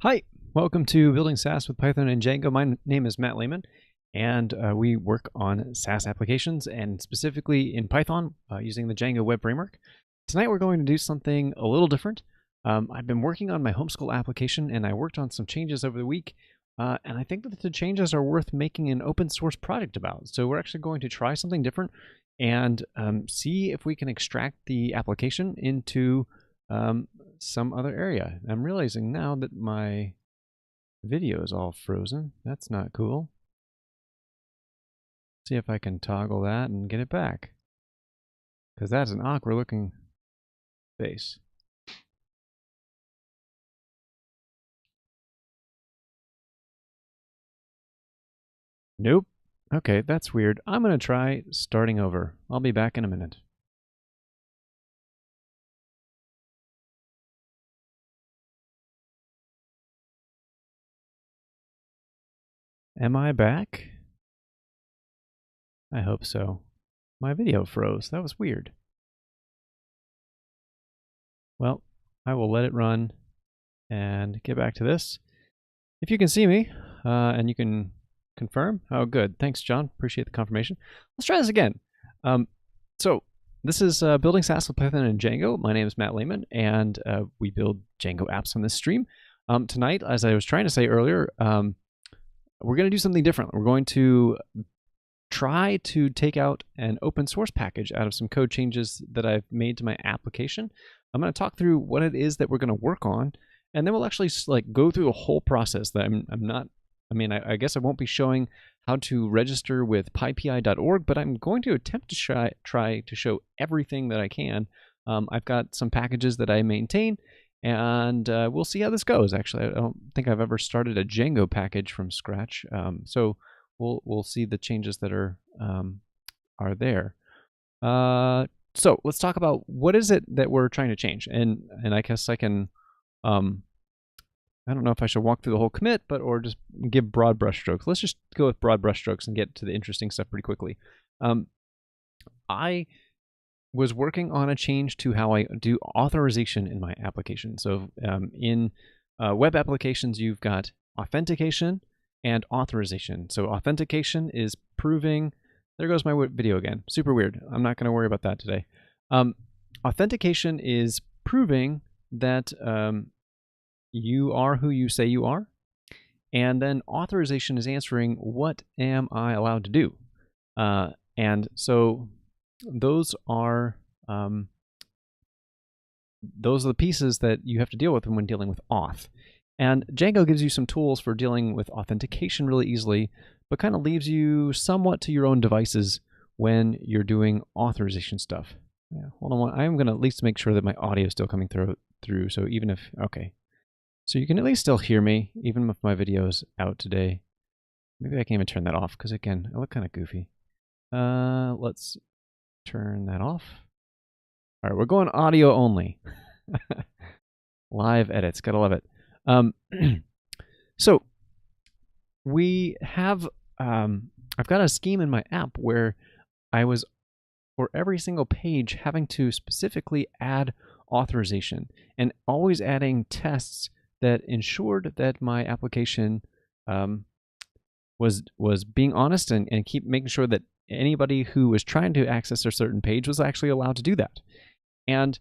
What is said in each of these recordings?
Hi, welcome to Building SaaS with Python and Django. My name is Matt Lehman, and we work on SaaS applications and specifically in Python using the Django web framework. Tonight we're going to do something a little different. I've been working on my homeschool application and I worked on some changes over the week, and I think that the changes are worth making an open source project about. So we're actually going to try something different and see if we can extract the application into some other area. I'm realizing now that my video is all frozen. That's not cool. See if I can toggle that and get it back, because that's an awkward looking face. Nope. Okay, that's weird. I'm going to try starting over. I'll be back in a minute. Am I back? I hope so. My video froze. That was weird. Well, I will let it run and get back to this. If you can see me and you can confirm. Oh, good. Thanks, John. Appreciate the confirmation. Let's try this again. So this is Building SaaS with Python and Django. My name is Matt Lehman, and we build Django apps on this stream. Tonight, as I was trying to say earlier, we're going to do something different. We're going to try to take out an open source package out of some code changes that I've made to my application. I'm going to talk through what it is that we're going to work on, and then we'll actually go through a whole process that I guess I won't be showing how to register with PyPI.org, but I'm going to attempt to try to show everything that I can. I've got some packages that I maintain, and we'll see how this goes. Actually, I don't think I've ever started a Django package from scratch, so we'll see the changes that are there. So let's talk about what is it that we're trying to change, and I guess I can. I don't know if I should walk through the whole commit, or just give broad brushstrokes. Let's just go with broad brushstrokes and get to the interesting stuff pretty quickly. I was working on a change to how I do authorization in my application. So in web applications, you've got authentication and authorization. So authentication is proving, there goes my video again, super weird. I'm not going to worry about that today. Authentication is proving that you are who you say you are. And then authorization is answering, what am I allowed to do? And so those are the pieces that you have to deal with when dealing with auth. And Django gives you some tools for dealing with authentication really easily, but kind of leaves you somewhat to your own devices when you're doing authorization stuff. Yeah, hold on, I'm going to at least make sure that my audio is still coming through. So even if, okay. So you can at least still hear me, even if my video is out today. Maybe I can even turn that off, because again, I look kind of goofy. Let's turn that off. All right, we're going audio only. Live edits, gotta love it. So we have, I've got a scheme in my app where I was, for every single page, having to specifically add authorization and always adding tests that ensured that my application was being honest and keep making sure that anybody who was trying to access a certain page was actually allowed to do that. And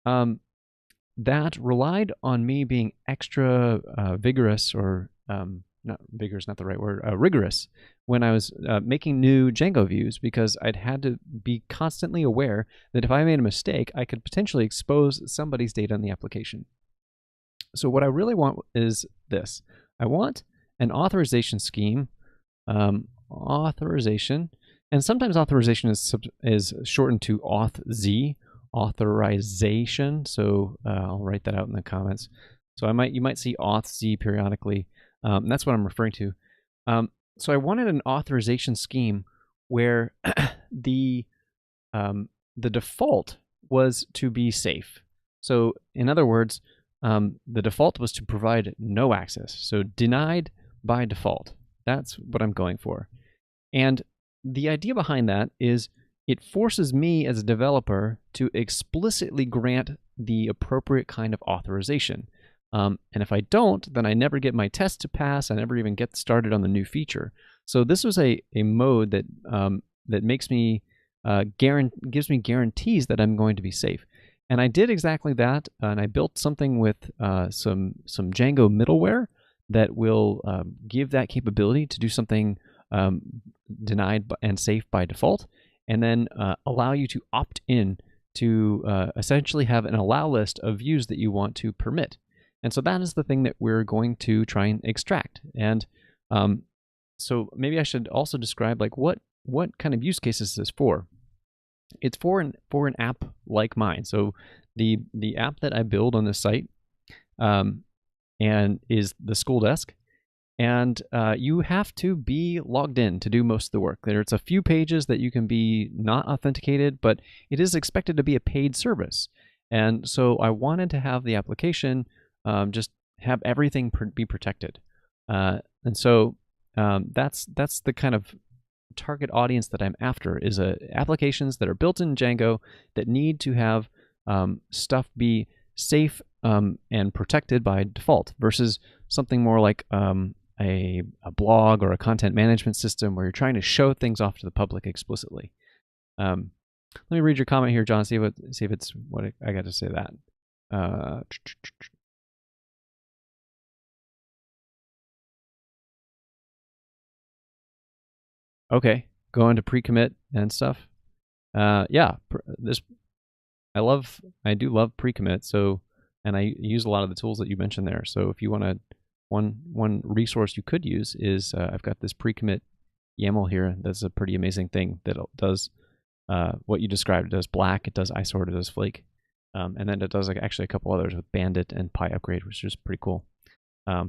that relied on me being extra vigorous, or not vigorous, not the right word, rigorous, when I was making new Django views, because I'd had to be constantly aware that if I made a mistake, I could potentially expose somebody's data in the application. So what I really want is this. I want an authorization scheme, authorization, and sometimes authorization is shortened to auth-z, authorization. So I'll write that out in the comments. So you might see auth-z periodically. That's what I'm referring to. So I wanted an authorization scheme where the default was to be safe. So in other words, the default was to provide no access. So denied by default. That's what I'm going for. And the idea behind that is it forces me as a developer to explicitly grant the appropriate kind of authorization. And if I don't, then I never get my test to pass. I never even get started on the new feature. So this was a mode that that makes me gives me guarantees that I'm going to be safe. And I did exactly that, and I built something with some Django middleware that will give that capability to do something denied and safe by default, and then allow you to opt in to essentially have an allow list of views that you want to permit. And so that is the thing that we're going to try and extract. And so maybe I should also describe like what kind of use cases is this for. It's for an app like mine. So the app that I build on this site and is the school desk. And you have to be logged in to do most of the work. There's a few pages that you can be not authenticated, but it is expected to be a paid service. And so I wanted to have the application just have everything be protected. And so that's the kind of target audience that I'm after, is applications that are built in Django that need to have stuff be safe and protected by default, versus something more like a blog or a content management system where you're trying to show things off to the public explicitly. Let me read your comment here, John. See if it's what I got to say that. Okay, go into pre-commit and stuff. Yeah, I do love pre-commit. So, and I use a lot of the tools that you mentioned there. So if you want to, one resource you could use is I've got this pre-commit YAML here. That's a pretty amazing thing that does what you described. It does Black, it does iSort, it does Flake, and then it does actually a couple others with Bandit and PyUpgrade, which is pretty cool. I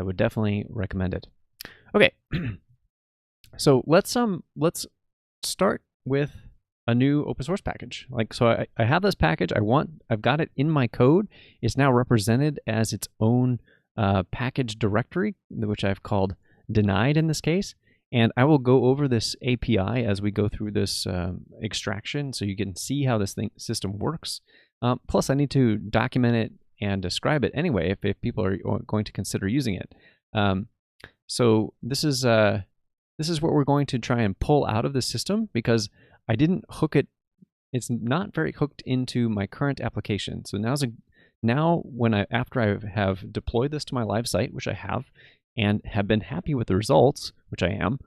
would definitely recommend it. Okay. So let's start with a new open source package. Like, so I have this package. I've got it in my code. It's now represented as its own package directory, which I've called denied in this case. And I will go over this API as we go through this extraction, so you can see how this system works. Plus, I need to document it and describe it anyway if people are going to consider using it. So this is what we're going to try and pull out of the system, because I didn't hook it. It's not very hooked into my current application. So now after I have deployed this to my live site, which I have, and have been happy with the results, which I am,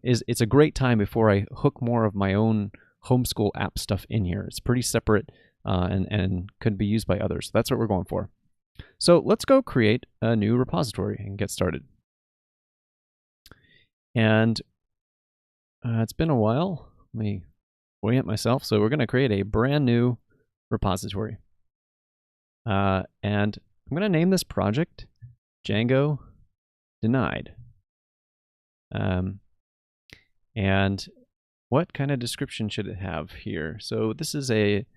it's a great time before I hook more of my own homeschool app stuff in here. It's pretty separate and could be used by others. So that's what we're going for. So let's go create a new repository and get started. And it's been a while. Let me orient myself. So we're going to create a brand new repository. And I'm going to name this project django-denied. And what kind of description should it have here? So this is an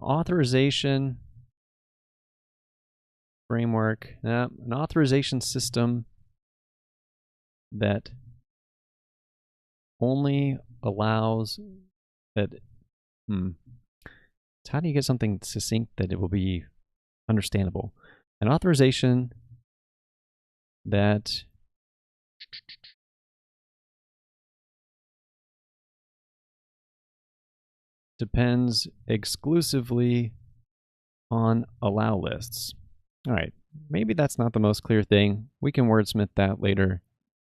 authorization framework, an authorization system that only allows that. How do you get something succinct that it will be understandable? An authorization that depends exclusively on allow lists. All right, maybe that's not the most clear thing. We can wordsmith that later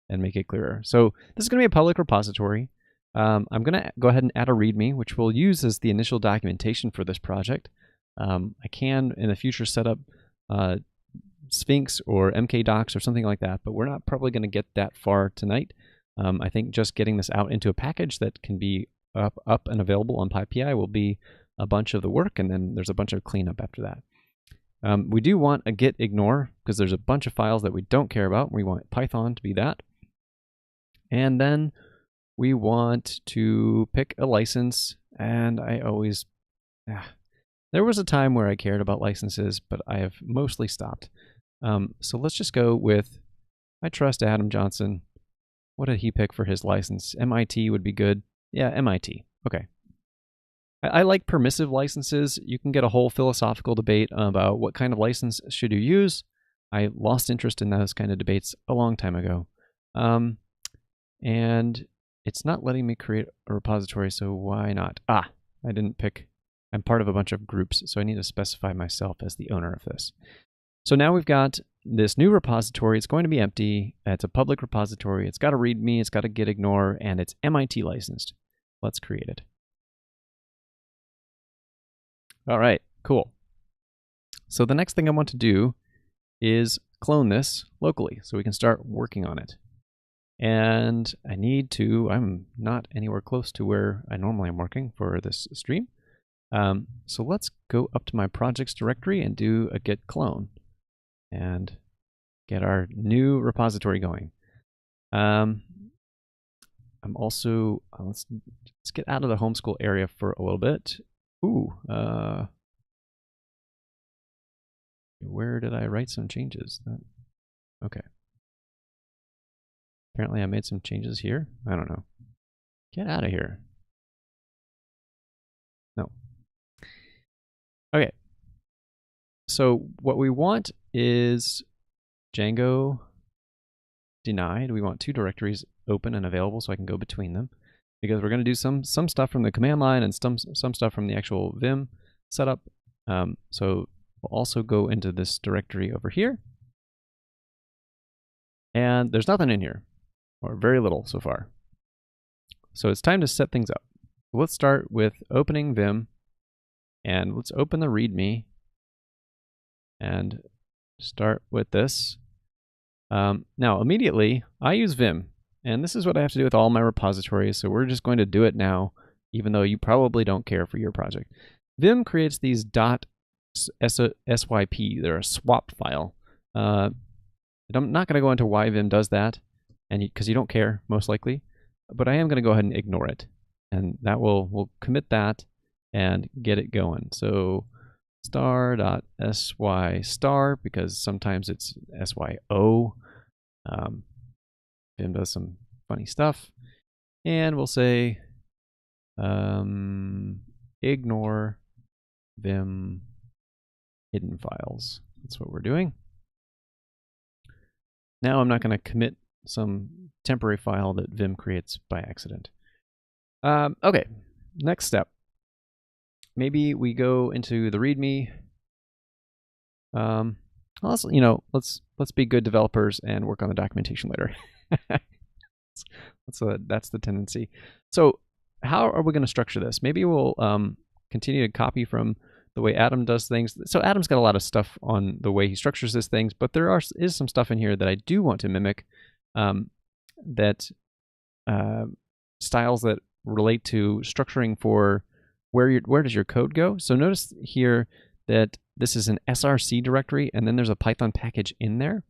and make it clearer. So this is going to be a public repository. I'm going to go ahead and add a README, which we'll use as the initial documentation for this project. I can, in the future, set up Sphinx or MKDocs or something like that, but we're not probably going to get that far tonight. I think just getting this out into a package that can be up and available on PyPI will be a bunch of the work, and then there's a bunch of cleanup after that. We do want a git ignore, because there's a bunch of files that we don't care about. We want Python to be that. And then we want to pick a license, and I always... there was a time where I cared about licenses, but I have mostly stopped. So let's just go with, I trust Adam Johnson. What did he pick for his license? MIT would be good. Yeah, MIT. Okay. I like permissive licenses. You can get a whole philosophical debate about what kind of license should you use. I lost interest in those kind of debates a long time ago. And it's not letting me create a repository, so why not? I didn't pick. I'm part of a bunch of groups, so I need to specify myself as the owner of this. So now we've got this new repository. It's going to be empty. It's a public repository. It's got a README. It's got a git ignore, and it's MIT licensed. Let's create it. All right, cool. So the next thing I want to do is clone this locally so we can start working on it. And I'm not anywhere close to where I normally am working for this stream. So let's go up to my projects directory and do a git clone and get our new repository going. I'm also, let's get out of the homeschool area for a little bit. Where did I write some changes? Okay. Apparently I made some changes here. I don't know. Get out of here. No. Okay. So what we want is django-denied. We want two directories open and available so I can go between them, because we're going to do some stuff from the command line and some stuff from the actual Vim setup. So we'll also go into this directory over here. And there's nothing in here, or very little so far. So it's time to set things up. Let's start with opening Vim, and let's open the README and start with this. Now, immediately, I use Vim, and this is what I have to do with all my repositories, so we're just going to do it now, even though you probably don't care for your project. Vim creates these .syp, they're a swap file. I'm not going to go into why Vim does that, and because you don't care, most likely, but I am going to go ahead and ignore it, and that we'll commit that and get it going. So star.sy star, because sometimes it's syo. Vim does some funny stuff, and we'll say ignore Vim hidden files. That's what we're doing. Now I'm not going to commit some temporary file that Vim creates by accident. Okay, next step. Maybe we go into the README. Let's be good developers and work on the documentation later. That's the tendency. So how are we going to structure this? Maybe we'll continue to copy from the way Adam does things. So Adam's got a lot of stuff on the way he structures his things, but there is some stuff in here that I do want to mimic, styles that relate to structuring for where does your code go. So notice here that this is an src directory, and then there's a Python package in there.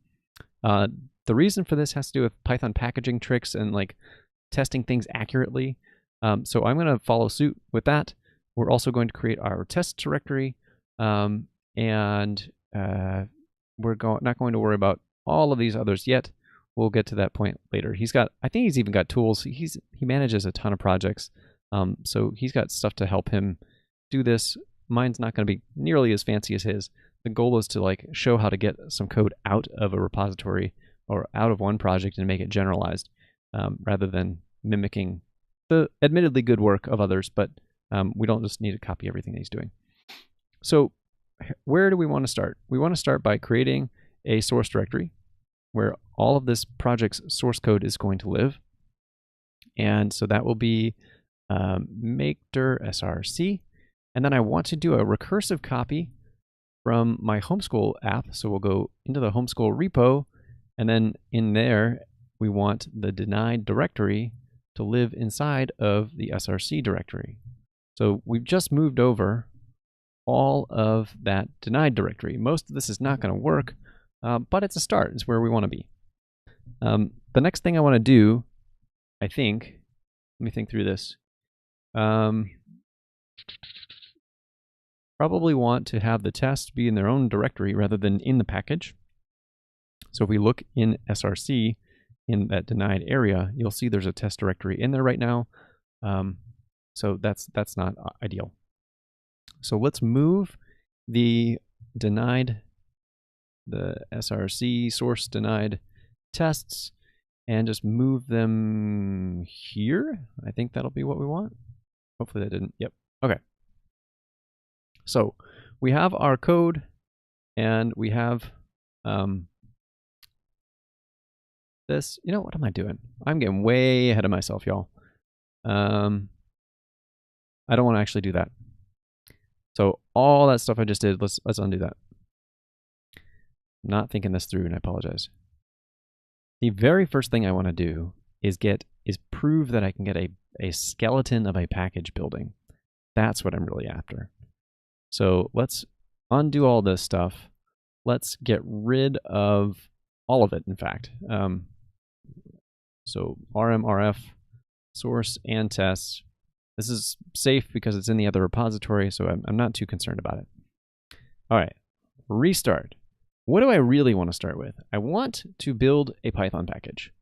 The reason for this has to do with Python packaging tricks and like testing things accurately. So I'm going to follow suit with that. We're also going to create our test directory, and we're not going to worry about all of these others yet. We'll get to that point later. I think he's even got tools. He manages a ton of projects, so he's got stuff to help him do this. Mine's not going to be nearly as fancy as his. The goal is to like show how to get some code out of a repository or out of one project and make it generalized, rather than mimicking the admittedly good work of others, but we don't just need to copy everything that he's doing. So where do we want to start? We want to start by creating a source directory where all of this project's source code is going to live. And so that will be make.dir src. And then I want to do a recursive copy from my homeschool app. So we'll go into the homeschool repo, and then in there, we want the denied directory to live inside of the src directory. So we've just moved over all of that denied directory. Most of this is not going to work, but it's a start. It's where we want to be. The next thing I want to do, I think, let me think through this. Probably want to have the test be in their own directory rather than in the package. So if we look in src in that denied area, you'll see there's a test directory in there right now. So that's not ideal. So let's move the denied, the SRC source denied tests, and just move them here. I think that'll be what we want. Hopefully that didn't. Yep. Okay. So we have our code, and we have this. You know, what am I doing? I'm getting way ahead of myself, y'all. I don't want to actually do that. So all that stuff I just did, let's undo that. I'm not thinking this through, and I apologize. The very first thing I want to do is prove that I can get a skeleton of a package building. That's what I'm really after. So let's undo all this stuff. Let's get rid of all of it, in fact. So RMRF, source and test. This is safe because it's in the other repository, so I'm not too concerned about it. All right, restart. What do I really want to start with? I want to build a Python package.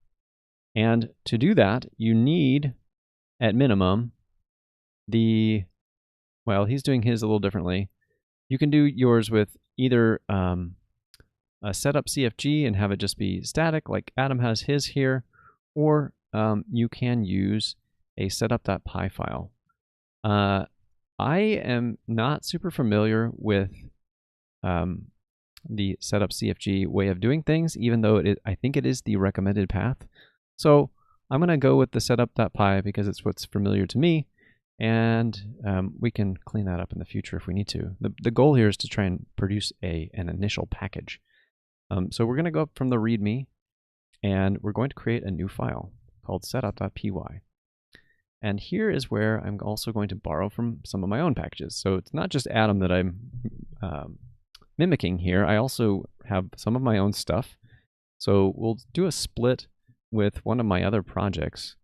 And to do that, you need, at minimum, well, he's doing his a little differently. You can do yours with either a setup CFG and have it just be static, like Adam has his here, or you can use a setup.py file. I am not super familiar with the setup CFG way of doing things, even though I think it is the recommended path. So I'm going to go with the setup.py because it's what's familiar to me, and we can clean that up in the future if we need to. The goal here is to try and produce an initial package. So we're going to go up from the README, and we're going to create a new file called setup.py. And here is where I'm also going to borrow from some of my own packages. So it's not just Adam that I'm mimicking here. I also have some of my own stuff. So we'll do a split with one of my other projects.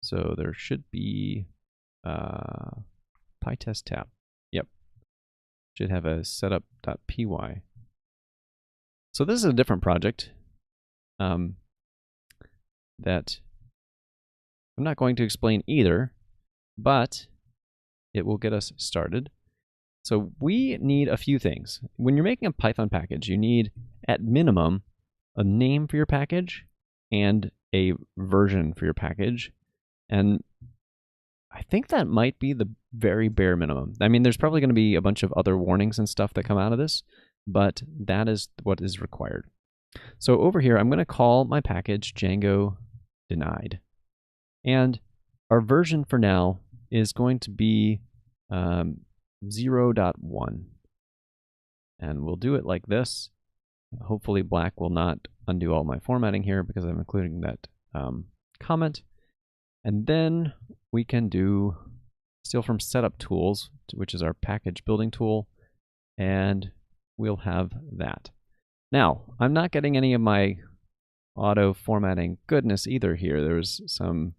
So there should be PyTest tab. Yep. Should have a setup.py. So this is a different project that I'm not going to explain either, but it will get us started. So we need a few things. When you're making a Python package, you need, at minimum, a name for your package and a version for your package. And I think that might be the very bare minimum. I mean, there's probably going to be a bunch of other warnings and stuff that come out of this, but that is what is required. So over here, I'm going to call my package django-denied. And our version for now is going to be 0.1. And we'll do it like this. Hopefully black will not undo all my formatting here because I'm including that comment. And then we can steal from setup tools, which is our package building tool, and we'll have that. Now, I'm not getting any of my auto formatting goodness either here. There's some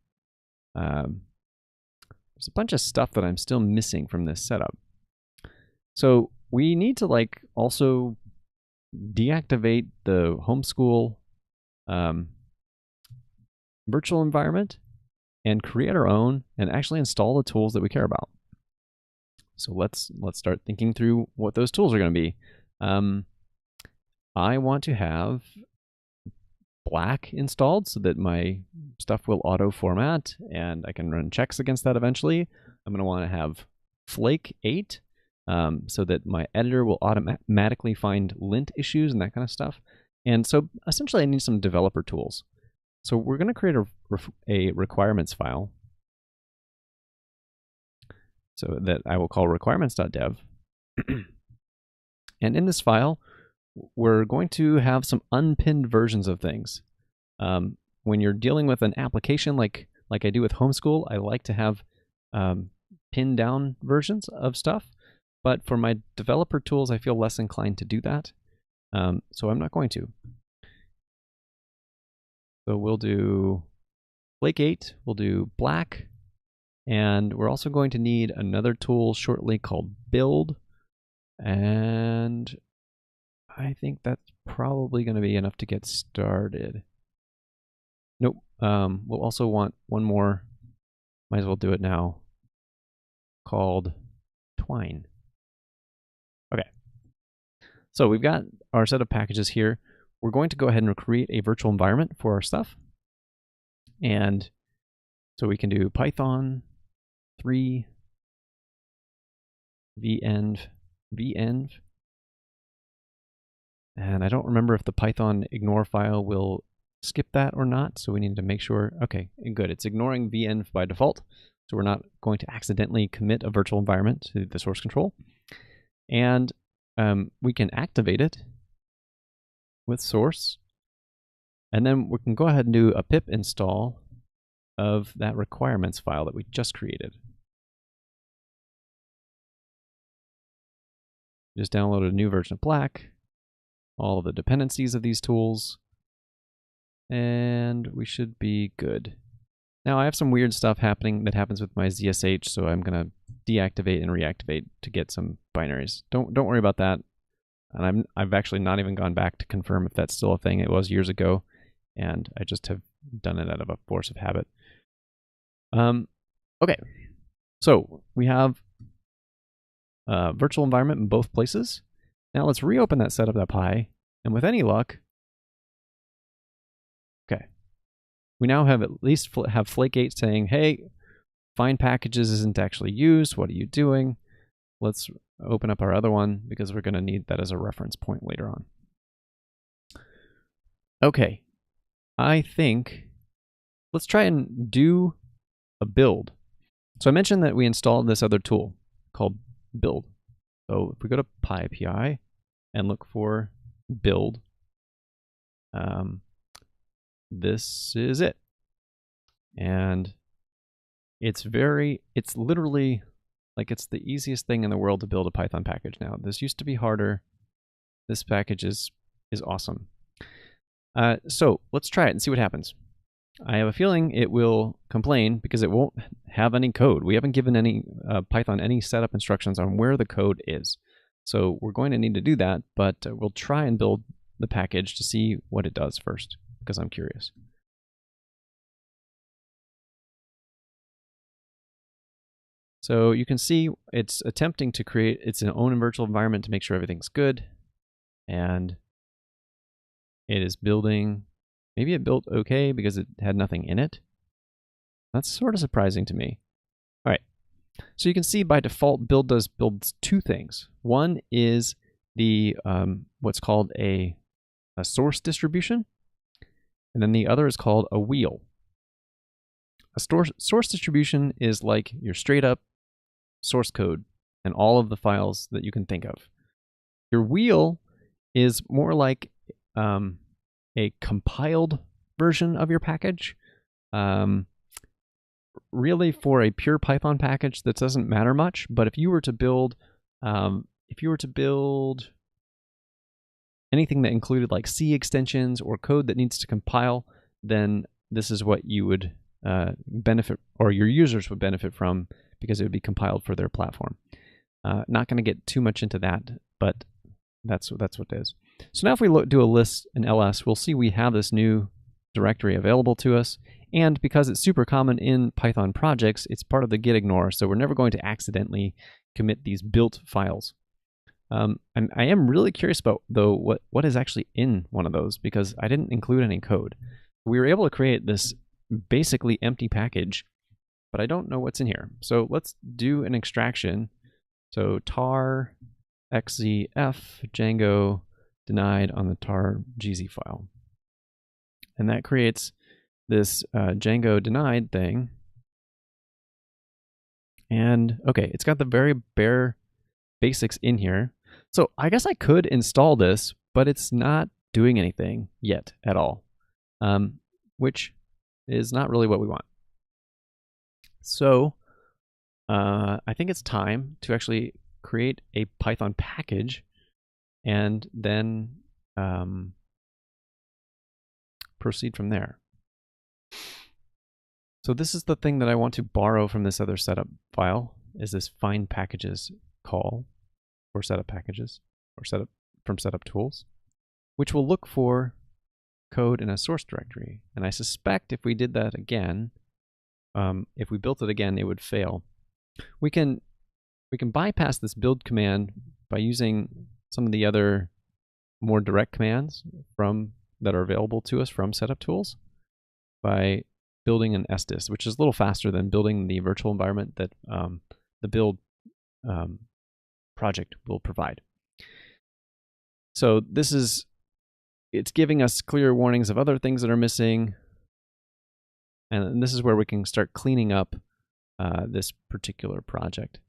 there's a bunch of stuff that I'm still missing from this setup. So we need to also deactivate the homeschool virtual environment and create our own and actually install the tools that we care about. So let's start thinking through what those tools are going to be. I want to have black installed so that my stuff will auto format and I can run checks against that eventually. I'm going to want to have flake 8 so that my editor will automatically find lint issues and that kind of stuff. And so essentially I need some developer tools. So we're going to create a requirements file so that I will call requirements.dev. And in this file, we're going to have some unpinned versions of things. When you're dealing with an application like I do with homeschool, I like to have pinned down versions of stuff. But for my developer tools, I feel less inclined to do that. So I'm not going to. So we'll do flake 8, we'll do black, and we're also going to need another tool shortly called build. And I think that's probably going to be enough to get started. Nope. We'll also want one more, might as well do it now, called twine. So we've got our set of packages here. We're going to go ahead and create a virtual environment for our stuff. And so we can do Python 3 venv. And I don't remember if the Python ignore file will skip that or not, so we need to make sure. Okay, good. It's ignoring venv by default, so we're not going to accidentally commit a virtual environment to the source control. And we can activate it with source, and then we can go ahead and do a pip install of that requirements file that we just created. Just download a new version of Black, all of the dependencies of these tools, and we should be good. Now I have some weird stuff happening that happens with my ZSH, so I'm going to deactivate and reactivate to get some binaries. Don't worry about that. And I've actually not even gone back to confirm if that's still a thing. It was years ago, and I just have done it out of a force of habit. Okay, so we have a virtual environment in both places. Now let's reopen that setup.py, and with any luck, okay, we now have at least have Flake8 saying, hey, find packages isn't actually used. What are you doing? Let's open up our other one because we're going to need that as a reference point later on. Okay, I think let's try and do a build. So I mentioned that we installed this other tool called build. So if we go to PyPI and look for build, this is it. And it's literally like it's the easiest thing in the world to build a Python package now. This used to be harder. This package is awesome. So let's try it and see what happens. I have a feeling it will complain because it won't have any code. We haven't given any Python any setup instructions on where the code is. So we're going to need to do that, but we'll try and build the package to see what it does first, because I'm curious. So you can see it's attempting to create its own virtual environment to make sure everything's good. And it is building. Maybe it built okay because it had nothing in it. That's sort of surprising to me. All right. So you can see by default, builds two things. One is the what's called a source distribution, and then the other is called a wheel. A source distribution is like your straight up source code and all of the files that you can think of. Your wheel is more like a compiled version of your package. Really, for a pure Python package, that doesn't matter much. But if you were to build, anything that included like C extensions or code that needs to compile, then this is what you would benefit, or your users would benefit from, because it would be compiled for their platform. Not going to get too much into that, but that's what it is. So now if we do a list in ls, we'll see we have this new directory available to us. And because it's super common in Python projects, it's part of the git ignore, so we're never going to accidentally commit these built files. And I am really curious about, though, what is actually in one of those, because I didn't include any code. We were able to create this basically empty package, but I don't know what's in here. So let's do an extraction. So tar xzf django-denied on the tar gz file. And that creates this django-denied thing. And okay, it's got the very bare basics in here. So I guess I could install this, but it's not doing anything yet at all, which is not really what we want. So I think it's time to actually create a Python package and then proceed from there. So this is the thing that I want to borrow from this other setup file, is this find packages call for setup packages, or setup from setup tools, which will look for code in a source directory. And I suspect if we did that again, if we built it again, it would fail. We can bypass this build command by using some of the other more direct commands that are available to us from setup tools by building an SDIS, which is a little faster than building the virtual environment that the build project will provide. So it's giving us clear warnings of other things that are missing, and this is where we can start cleaning up this particular project.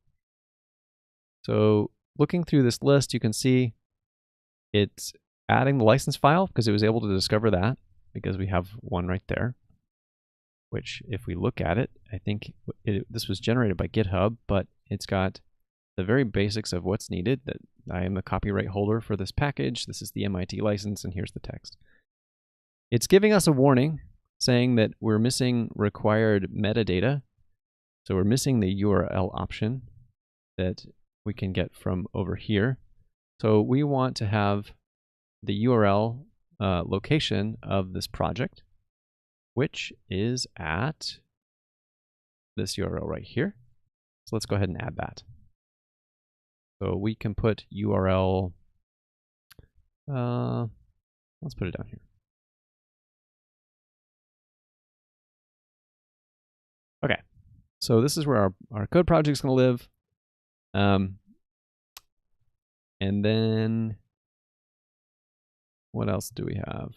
So looking through this list, you can see it's adding the license file because it was able to discover that because we have one right there, which if we look at it, I think this was generated by GitHub, but it's got the very basics of what's needed, that I am the copyright holder for this package, this is the MIT license, and here's the text. It's giving us a warning saying that we're missing required metadata. So we're missing the URL option that we can get from over here. So we want to have the URL location of this project, which is at this URL right here. So let's go ahead and add that. So we can put URL, let's put it down here. Okay, so this is where our code project is going to live. And then what else do we have?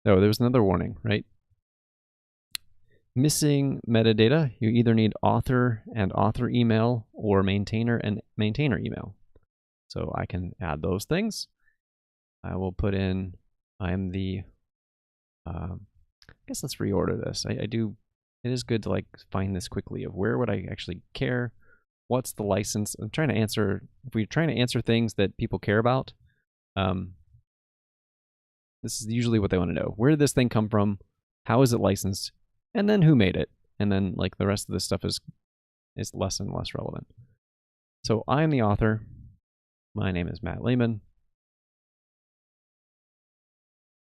Oh, there was another warning, right? Missing metadata. You either need author and author email or maintainer and maintainer email. So I can add those things. I will put in, I'm the, I guess let's reorder this. It is good to like find this quickly of where would I actually care? What's the license? I'm trying to answer, if we're trying to answer things that people care about, this is usually what they want to know. Where did this thing come from? How is it licensed? And then who made it? And then like the rest of this stuff is less and less relevant. So I'm the author. My name is Matt Lehman.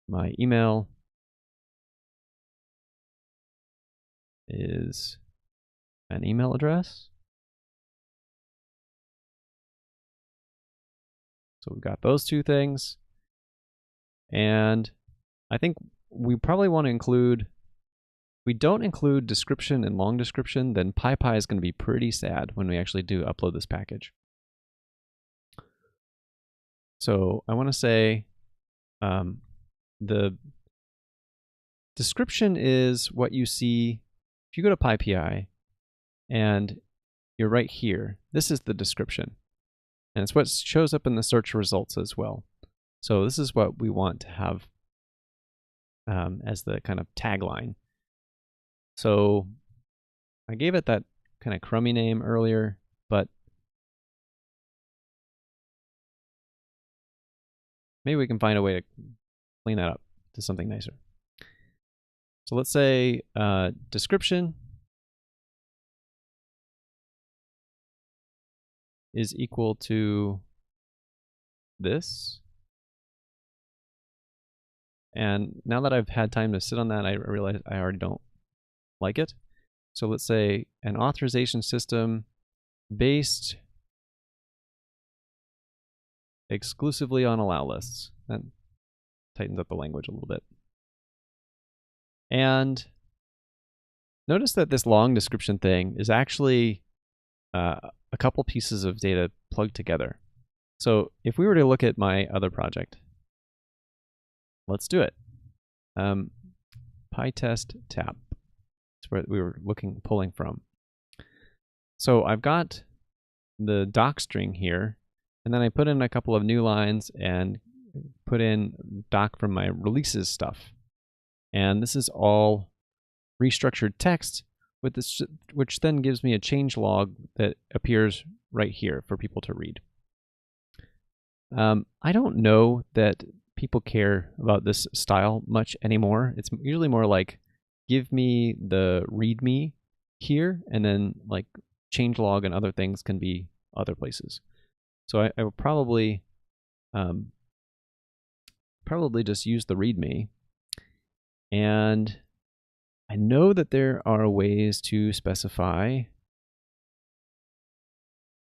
My email is an email address. So we've got those two things. And I think we probably want to include, if we don't include description and long description, then PyPI is going to be pretty sad when we actually do upload this package. So I want to say the description is what you see. If you go to PyPI and you're right here, this is the description. And it's what shows up in the search results as well. So this is what we want to have as the kind of tagline. So I gave it that kind of crummy name earlier, but maybe we can find a way to clean that up to something nicer. So let's say description is equal to this. And now that I've had time to sit on that, I realize I already don't like it. So let's say an authorization system based exclusively on allow lists. That tightens up the language a little bit. And notice that this long description thing is actually a couple pieces of data plugged together. So if we were to look at my other project, let's do it. PyTest tab. That's where we were pulling from. So I've got the doc string here, and then I put in a couple of new lines and put in doc from my releases stuff. And this is all restructured text, with this, which then gives me a change log that appears right here for people to read. I don't know that people care about this style much anymore. It's usually more like, give me the README here, and then like changelog and other things can be other places. So I will probably just use the README. And I know that there are ways to specify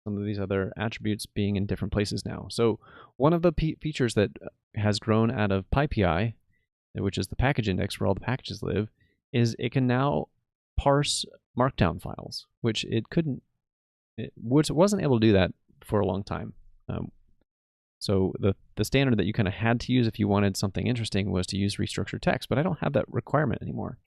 some of these other attributes being in different places now. So one of the features that has grown out of PyPI, which is the package index where all the packages live, is it can now parse markdown files, which it couldn't, it wasn't able to do that for a long time. So the standard that you kind of had to use if you wanted something interesting was to use restructured text, but I don't have that requirement anymore.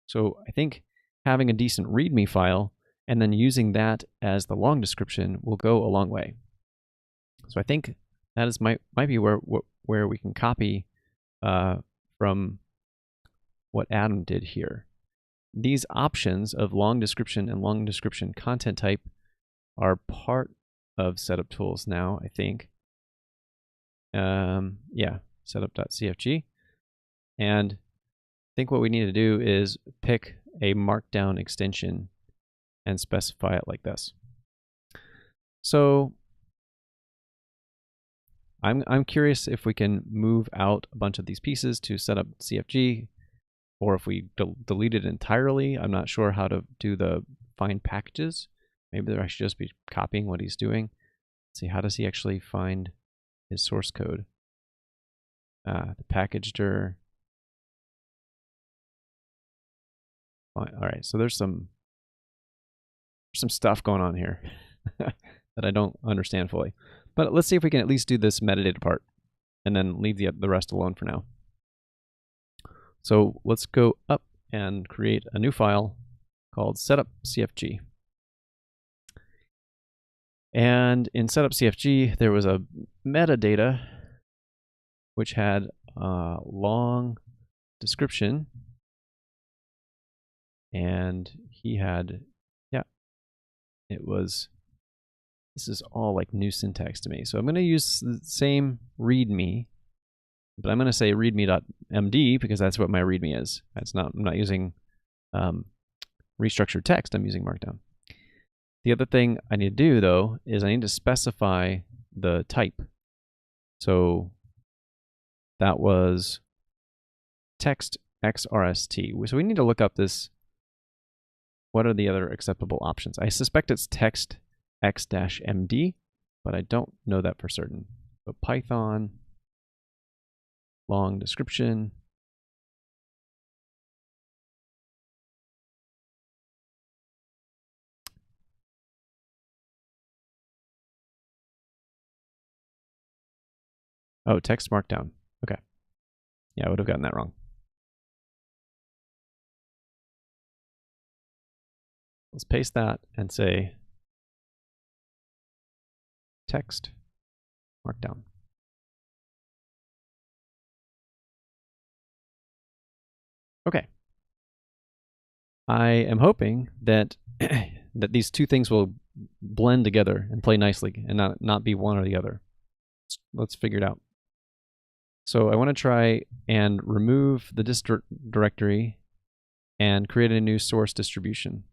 So I think having a decent README file and then using that as the long description will go a long way. So I think that is might be where we can copy from what Adam did here. These options of long description and long description content type are part of setup tools now, I think. Yeah, setup.cfg. And I think what we need to do is pick a markdown extension and specify it like this. So I'm curious if we can move out a bunch of these pieces to setup.cfg, or if we delete it entirely. I'm not sure how to do the find packages. Maybe I should just be copying what he's doing. Let's see, how does he actually find his source code? The packager. All right, so there's some stuff going on here that I don't understand fully. But let's see if we can at least do this metadata part and then leave the rest alone for now. So let's go up and create a new file called setup.cfg. And in setup.cfg, there was a metadata which had a long description. And he had, yeah, it was, this is all like new syntax to me. So I'm going to use the same readme, but I'm going to say readme.md because that's what my readme is. That's not, I'm not using restructured text, I'm using Markdown. The other thing I need to do, though, is I need to specify the type. So that was text XRST. So we need to look up this. What are the other acceptable options? I suspect it's text x-md, but I don't know that for certain. So Python, long description. Oh, text markdown. Okay. Yeah, I would have gotten that wrong. Let's paste that and say text markdown. Okay. I am hoping that that these two things will blend together and play nicely and not be one or the other. Let's figure it out. So I want to try and remove the dist directory and create a new source distribution.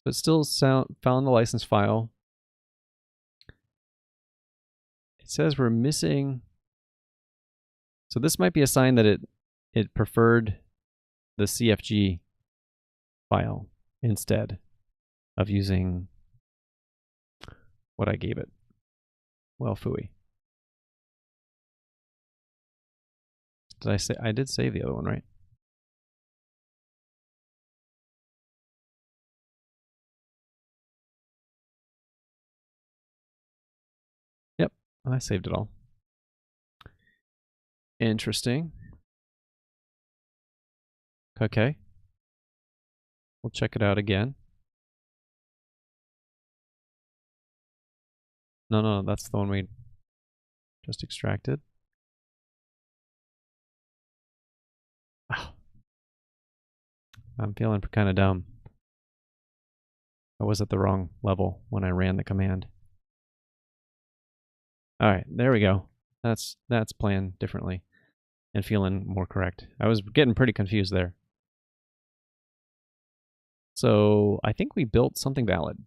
So it still found the license file. It says we're missing. So this might be a sign that it preferred the CFG file instead of using what I gave it. Well, phooey. Did I say I did save the other one, right? Yep, I saved it all. Interesting. Okay. We'll check it out again. No, that's the one we just extracted. Oh. I'm feeling kind of dumb. I was at the wrong level when I ran the command. All right, there we go. That's playing differently and feeling more correct. I was getting pretty confused there. So I think we built something valid.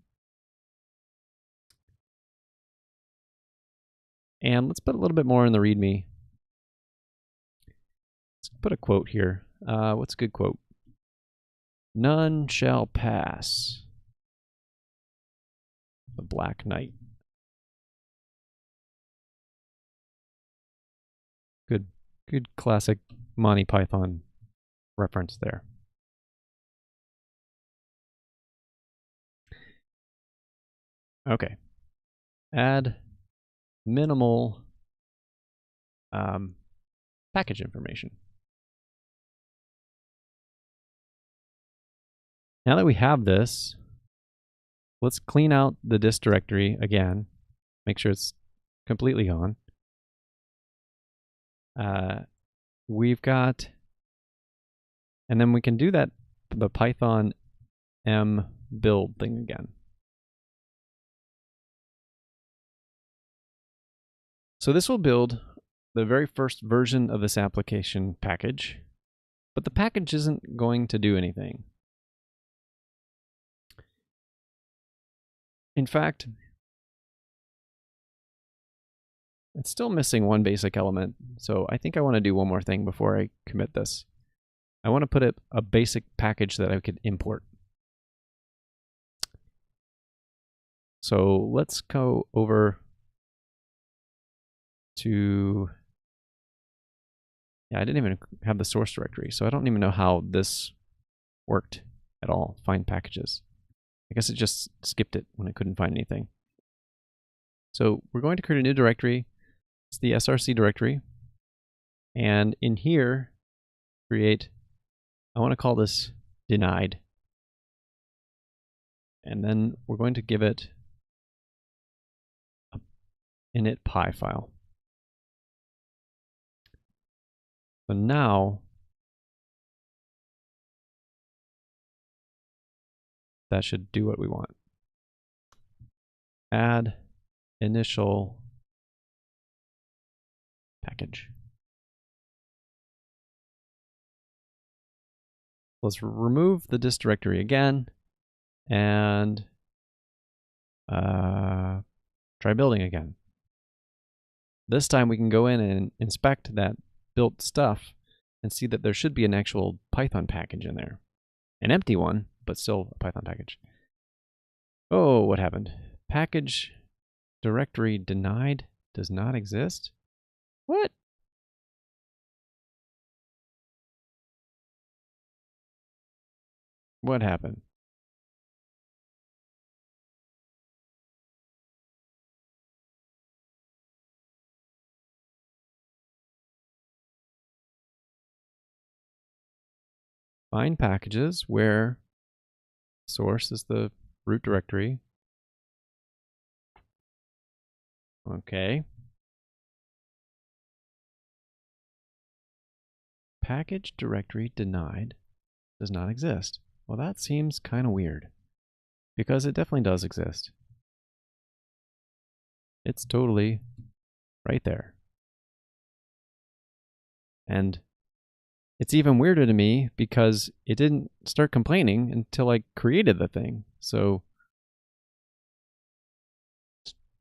And let's put a little bit more in the README. Let's put a quote here. What's a good quote? None shall pass. The Black Knight. Good classic Monty Python reference there. Okay. Add minimal package information. Now that we have this, let's clean out the dist directory again. Make sure it's completely gone. We've got, and then we can do that, the Python m build thing again. So this will build the very first version of this application package, but the package isn't going to do anything. In fact, it's still missing one basic element, so I think I want to do one more thing before I commit this. I want to put a basic package that I could import. So let's go over to, I didn't even have the source directory, so I don't even know how this worked at all, find packages. I guess it just skipped it when it couldn't find anything. So we're going to create a new directory. It's the src directory. And in here, create, I want to call this denied. And then we're going to give it an init.py file. So now, that should do what we want. Add initial package. Let's remove the dist directory again and try building again. This time we can go in and inspect that built stuff and see that there should be an actual Python package in there. An empty one, but still a Python package. Oh, what happened? Package directory denied does not exist? What? What happened? Find packages where source is the root directory. Okay. Package directory denied does not exist. Well, that seems kind of weird because it definitely does exist. It's totally right there. And it's even weirder to me because it didn't start complaining until I created the thing. So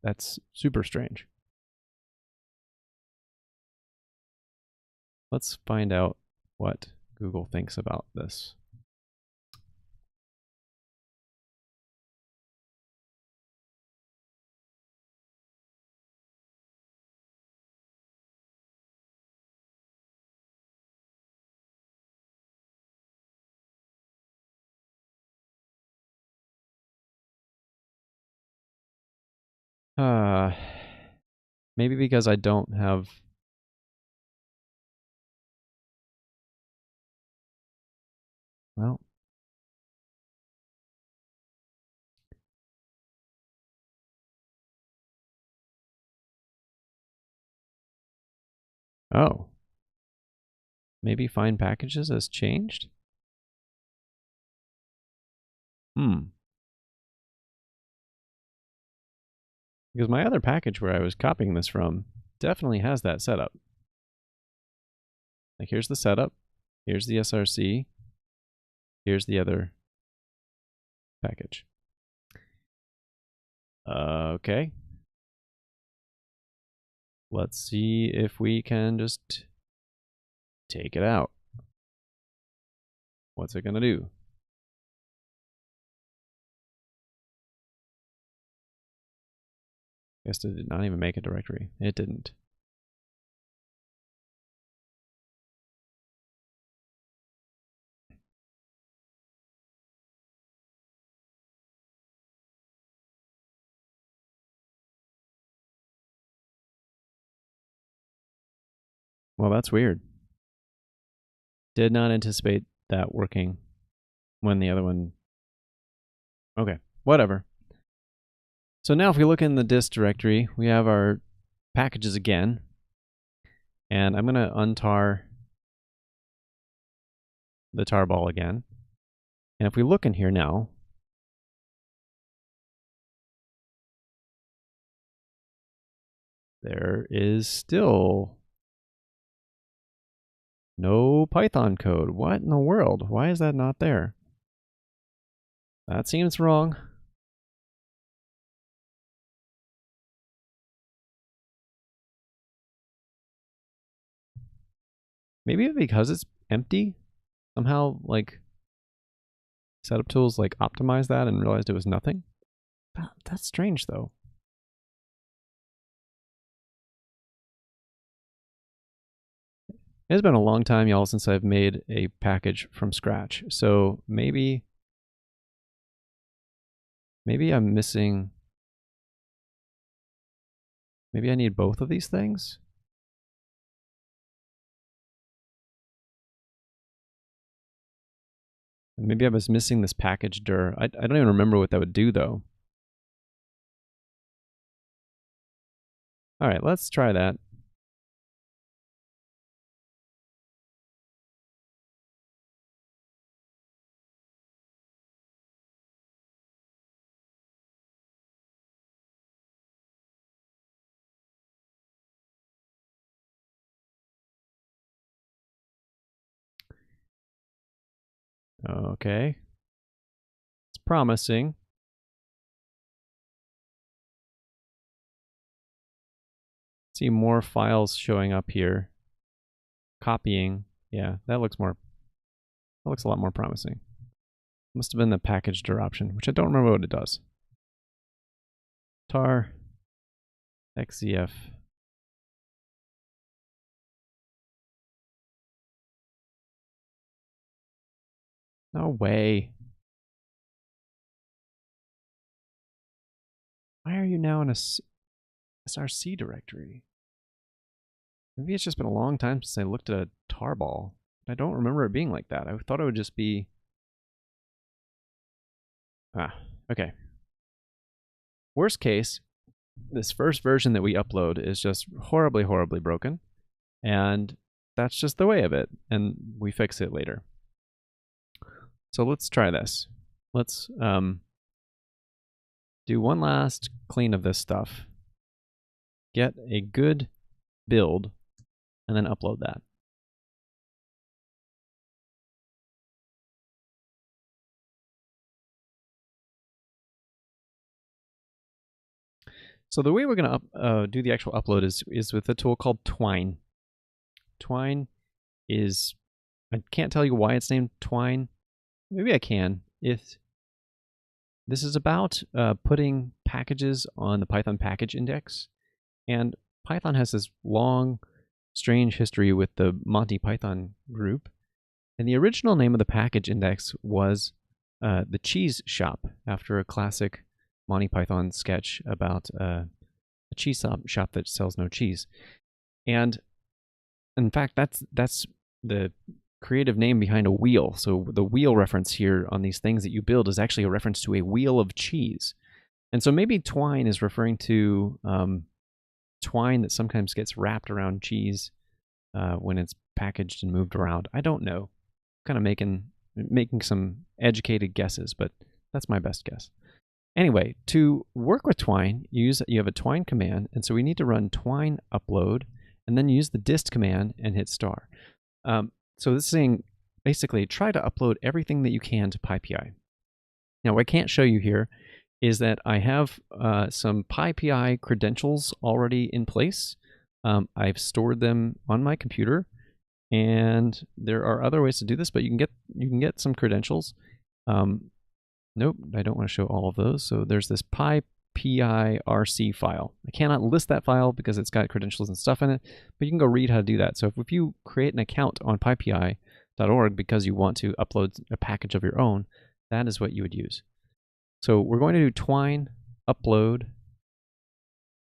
that's super strange. Let's find out what Google thinks about this. Maybe because I don't have well, oh, maybe find packages has changed? Because my other package where I was copying this from definitely has that setup. Like here's the setup, here's the src, here's the other package. Okay. Let's see if we can just take it out. What's it gonna do? I guess it did not even make a directory. It didn't. Well, that's weird. Did not anticipate that working when the other one... Okay, whatever. So now if we look in the dist directory, we have our packages again. And I'm going to untar the tarball again. And if we look in here now, there is still no Python code. What in the world? Why is that not there? That seems wrong. Maybe because it's empty? Somehow, like, setup tools like optimized that and realized it was nothing? That's strange, though. It's been a long time, y'all, since I've made a package from scratch. So maybe I'm missing... Maybe I need both of these things? Maybe I was missing this package dir. I don't even remember what that would do, though. All right, let's try that. Okay. It's promising. See more files showing up here. Copying. Yeah, that looks a lot more promising. Must have been the package dir option, which I don't remember what it does. tar xzf. No way. Why are you now in a src directory? Maybe it's just been a long time since I looked at a tarball. I don't remember it being like that. I thought it would just be... okay. Worst case, this first version that we upload is just horribly, horribly broken. And that's just the way of it. And we fix it later. So let's try this. Let's do one last clean of this stuff. Get a good build, and then upload that. So the way we're going to do the actual upload is with a tool called Twine. Twine is... I can't tell you why it's named Twine. Maybe I can. This is about putting packages on the Python package index. And Python has this long, strange history with the Monty Python group. And the original name of the package index was the Cheese Shop, after a classic Monty Python sketch about a cheese shop that sells no cheese. And in fact, that's the creative name behind a wheel. So the wheel reference here on these things that you build is actually a reference to a wheel of cheese. And so maybe twine is referring to twine that sometimes gets wrapped around cheese when it's packaged and moved around. I don't know. Kind of making some educated guesses, but that's my best guess. Anyway, to work with twine, you have a twine command, and so we need to run twine upload, and then use the dist command and hit star. So this thing, basically, try to upload everything that you can to PyPI. Now, what I can't show you here is that I have some PyPI credentials already in place. I've stored them on my computer, and there are other ways to do this, but you can get some credentials. Nope, I don't want to show all of those. So there's this PIRC file. I cannot list that file because it's got credentials and stuff in it, but you can go read how to do that. So if you create an account on PyPI.org because you want to upload a package of your own, that is what you would use. So we're going to do twine upload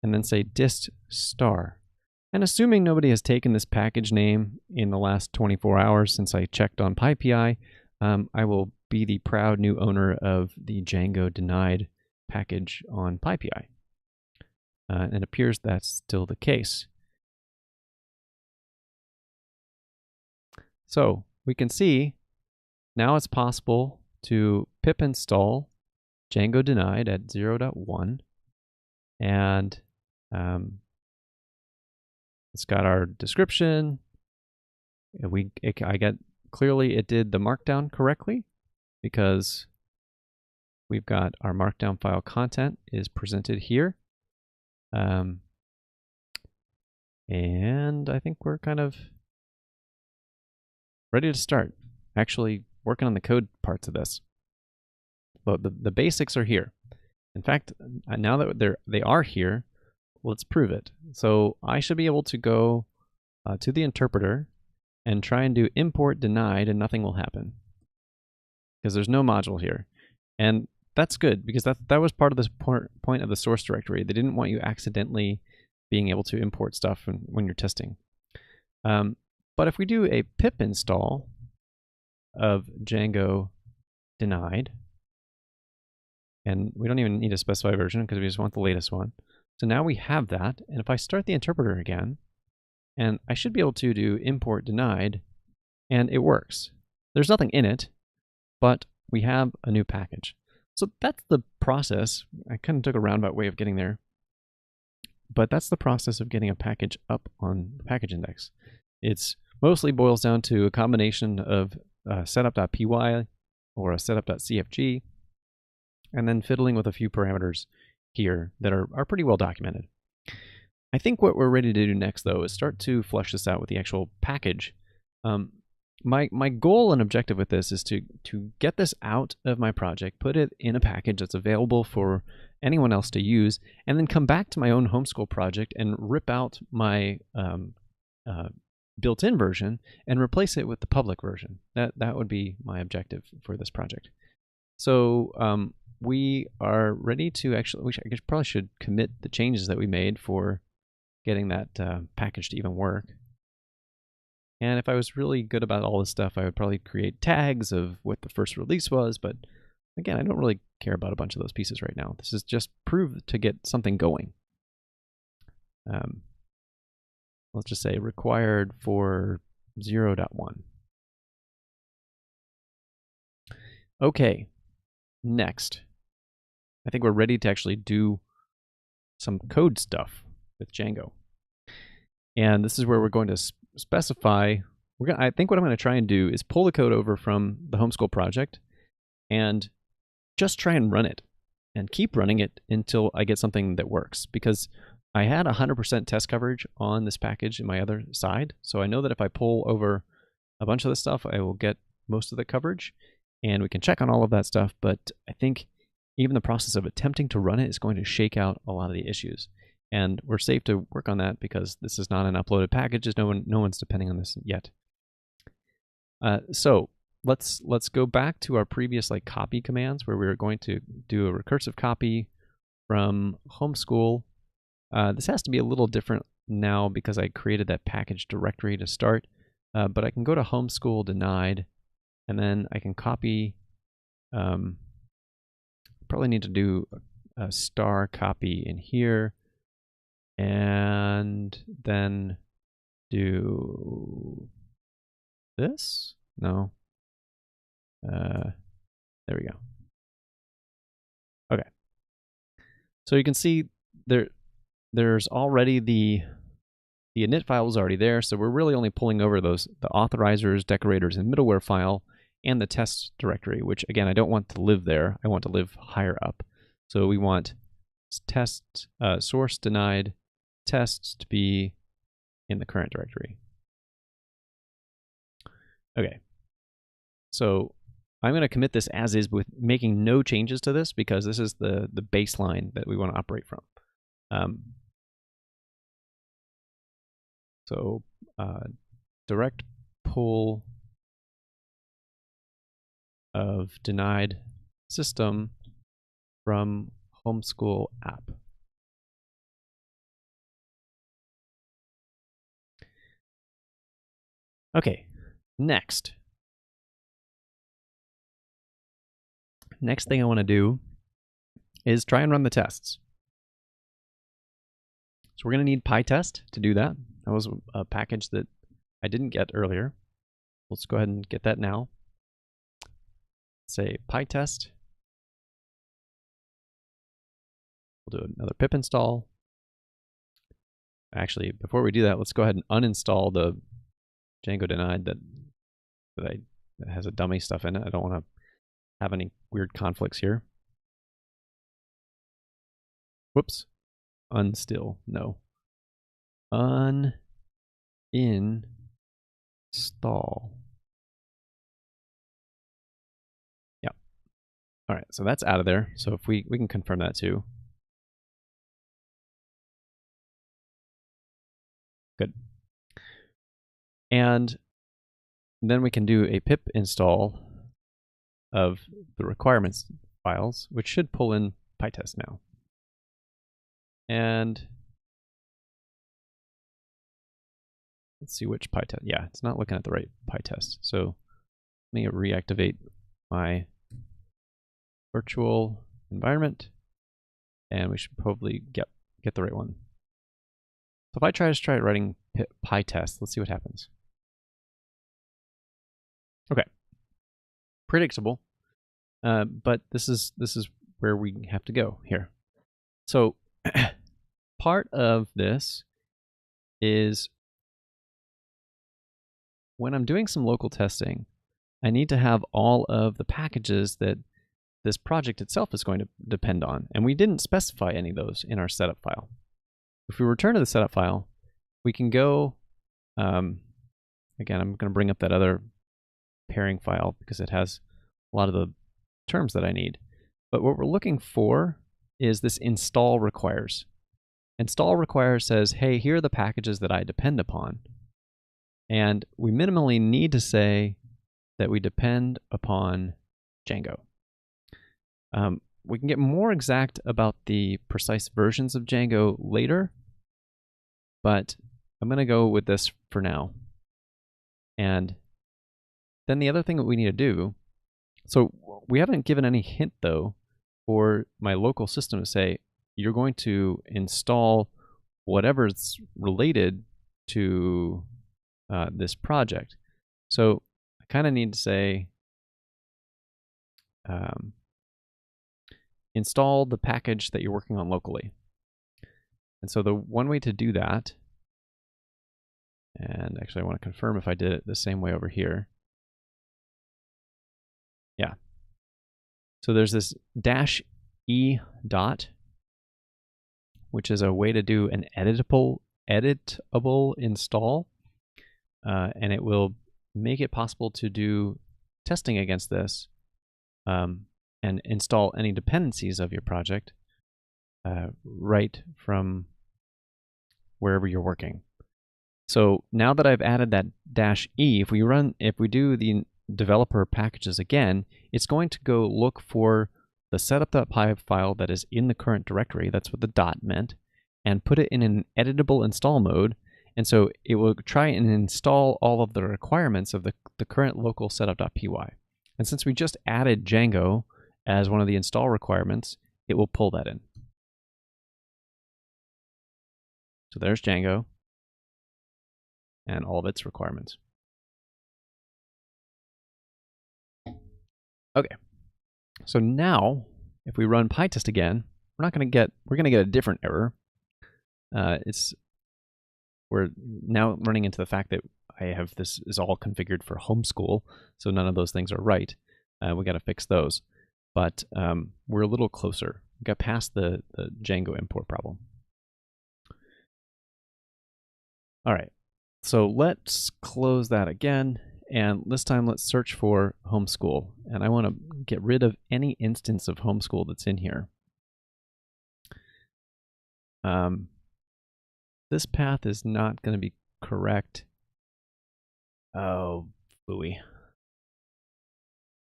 and then say dist star. And assuming nobody has taken this package name in the last 24 hours since I checked on PyPI, I will be the proud new owner of the Django-denied package on PyPI. And it appears that's still the case. So we can see now it's possible to pip install Django-denied at 0.1, and it's got our description. I get clearly it did the markdown correctly because we've got our markdown file content is presented here. And I think we're kind of ready to start actually working on the code parts of this. But the basics are here. In fact, now that they are here, let's prove it. So I should be able to go to the interpreter and try and do import denied, and nothing will happen because there's no module here. And that's good because that was part of this point of the source directory. They didn't want you accidentally being able to import stuff when you're testing. But if we do a pip install of Django-denied, and we don't even need to specify version because we just want the latest one. So now we have that, and if I start the interpreter again, and I should be able to do import denied, and it works. There's nothing in it, but we have a new package. So that's the process. I kind of took a roundabout way of getting there, but that's the process of getting a package up on the package index. It's mostly boils down to a combination of setup.py or a setup.cfg, and then fiddling with a few parameters here that are pretty well documented. I think what we're ready to do next, though, is start to flesh this out with the actual package. My goal and objective with this is to get this out of my project, put it in a package that's available for anyone else to use, and then come back to my own homeschool project and rip out my built-in version and replace it with the public version. That would be my objective for this project. So we are ready to actually, I guess probably should commit the changes that we made for getting that package to even work. And if I was really good about all this stuff, I would probably create tags of what the first release was. But again, I don't really care about a bunch of those pieces right now. This is just prove to get something going. Let's just say required for 0.1. Okay, next. I think we're ready to actually do some code stuff with Django. And this is where we're going to specify, I think what I'm going to try and do is pull the code over from the homeschool project and just try and run it and keep running it until I get something that works, because I had 100% test coverage on this package in my other side. So I know that if I pull over a bunch of this stuff, I will get most of the coverage, and we can check on all of that stuff. But I think even the process of attempting to run it is going to shake out a lot of the issues. And we're safe to work on that because this is not an uploaded package. No one's depending on this yet. So let's go back to our previous copy commands where we were going to do a recursive copy from homeschool. This has to be a little different now because I created that package directory to start. But I can go to homeschool denied, and then I can copy. Probably need to do a star copy in here, and then do this. No. There we go. Okay. So you can see there's already the init file was already there, so we're really only pulling over the authorizers, decorators, and middleware file and the test directory, which again I don't want to live there. I want to live higher up. So we want test source denied tests to be in the current directory. Okay. So I'm going to commit this as is with making no changes to this because this is the baseline that we want to operate from. So direct pull of denied system from homeschool app. Okay, next thing I want to do is try and run the tests. So we're going to need PyTest to do that. That was a package that I didn't get earlier. Let's go ahead and get that now. Say PyTest. We'll do another pip install. Actually, before we do that, let's go ahead and uninstall the django-denied that has a dummy stuff in it. I don't want to have any weird conflicts here. Whoops. Unstill. No. Uninstall. Yeah. All right, so that's out of there. So if we can confirm that too. Good. And then we can do a pip install of the requirements files, which should pull in PyTest now. And let's see which PyTest. Yeah, it's not looking at the right PyTest. So let me reactivate my virtual environment, and we should probably get the right one. So if I try writing PyTest, let's see what happens. Okay, predictable, but this is where we have to go here. So part of this is when I'm doing some local testing, I need to have all of the packages that this project itself is going to depend on, and we didn't specify any of those in our setup file. If we return to the setup file, we can go, again, I'm going to bring up that other pairing file because it has a lot of the terms that I need. But what we're looking for is this install requires. Install requires says, hey, here are the packages that I depend upon. And we minimally need to say that we depend upon Django. We can get more exact about the precise versions of Django later, but I'm going to go with this for now. And then the other thing that we need to do, so we haven't given any hint though for my local system to say, you're going to install whatever's related to this project. So I kind of need to say, install the package that you're working on locally. And so the one way to do that, and actually I want to confirm if I did it the same way over here. Yeah. So there's this -e dot, which is a way to do an editable install, and it will make it possible to do testing against this and install any dependencies of your project right from wherever you're working. So now that I've added that -e, if we do the developer packages again, it's going to go look for the setup.py file that is in the current directory, that's what the dot meant, and put it in an editable install mode. And so it will try and install all of the requirements of the current local setup.py. And since we just added Django as one of the install requirements, it will pull that in. So there's Django and all of its requirements. Okay, so now if we run PyTest again, we're going to get a different error. We're now running into the fact that I have this is all configured for homeschool, so none of those things are right. We got to fix those, but we're a little closer. We got past the Django import problem. All right, so let's close that again, and this time let's search for homeschool. And I want to get rid of any instance of homeschool that's in here. This path is not going to be correct. Oh, phooey.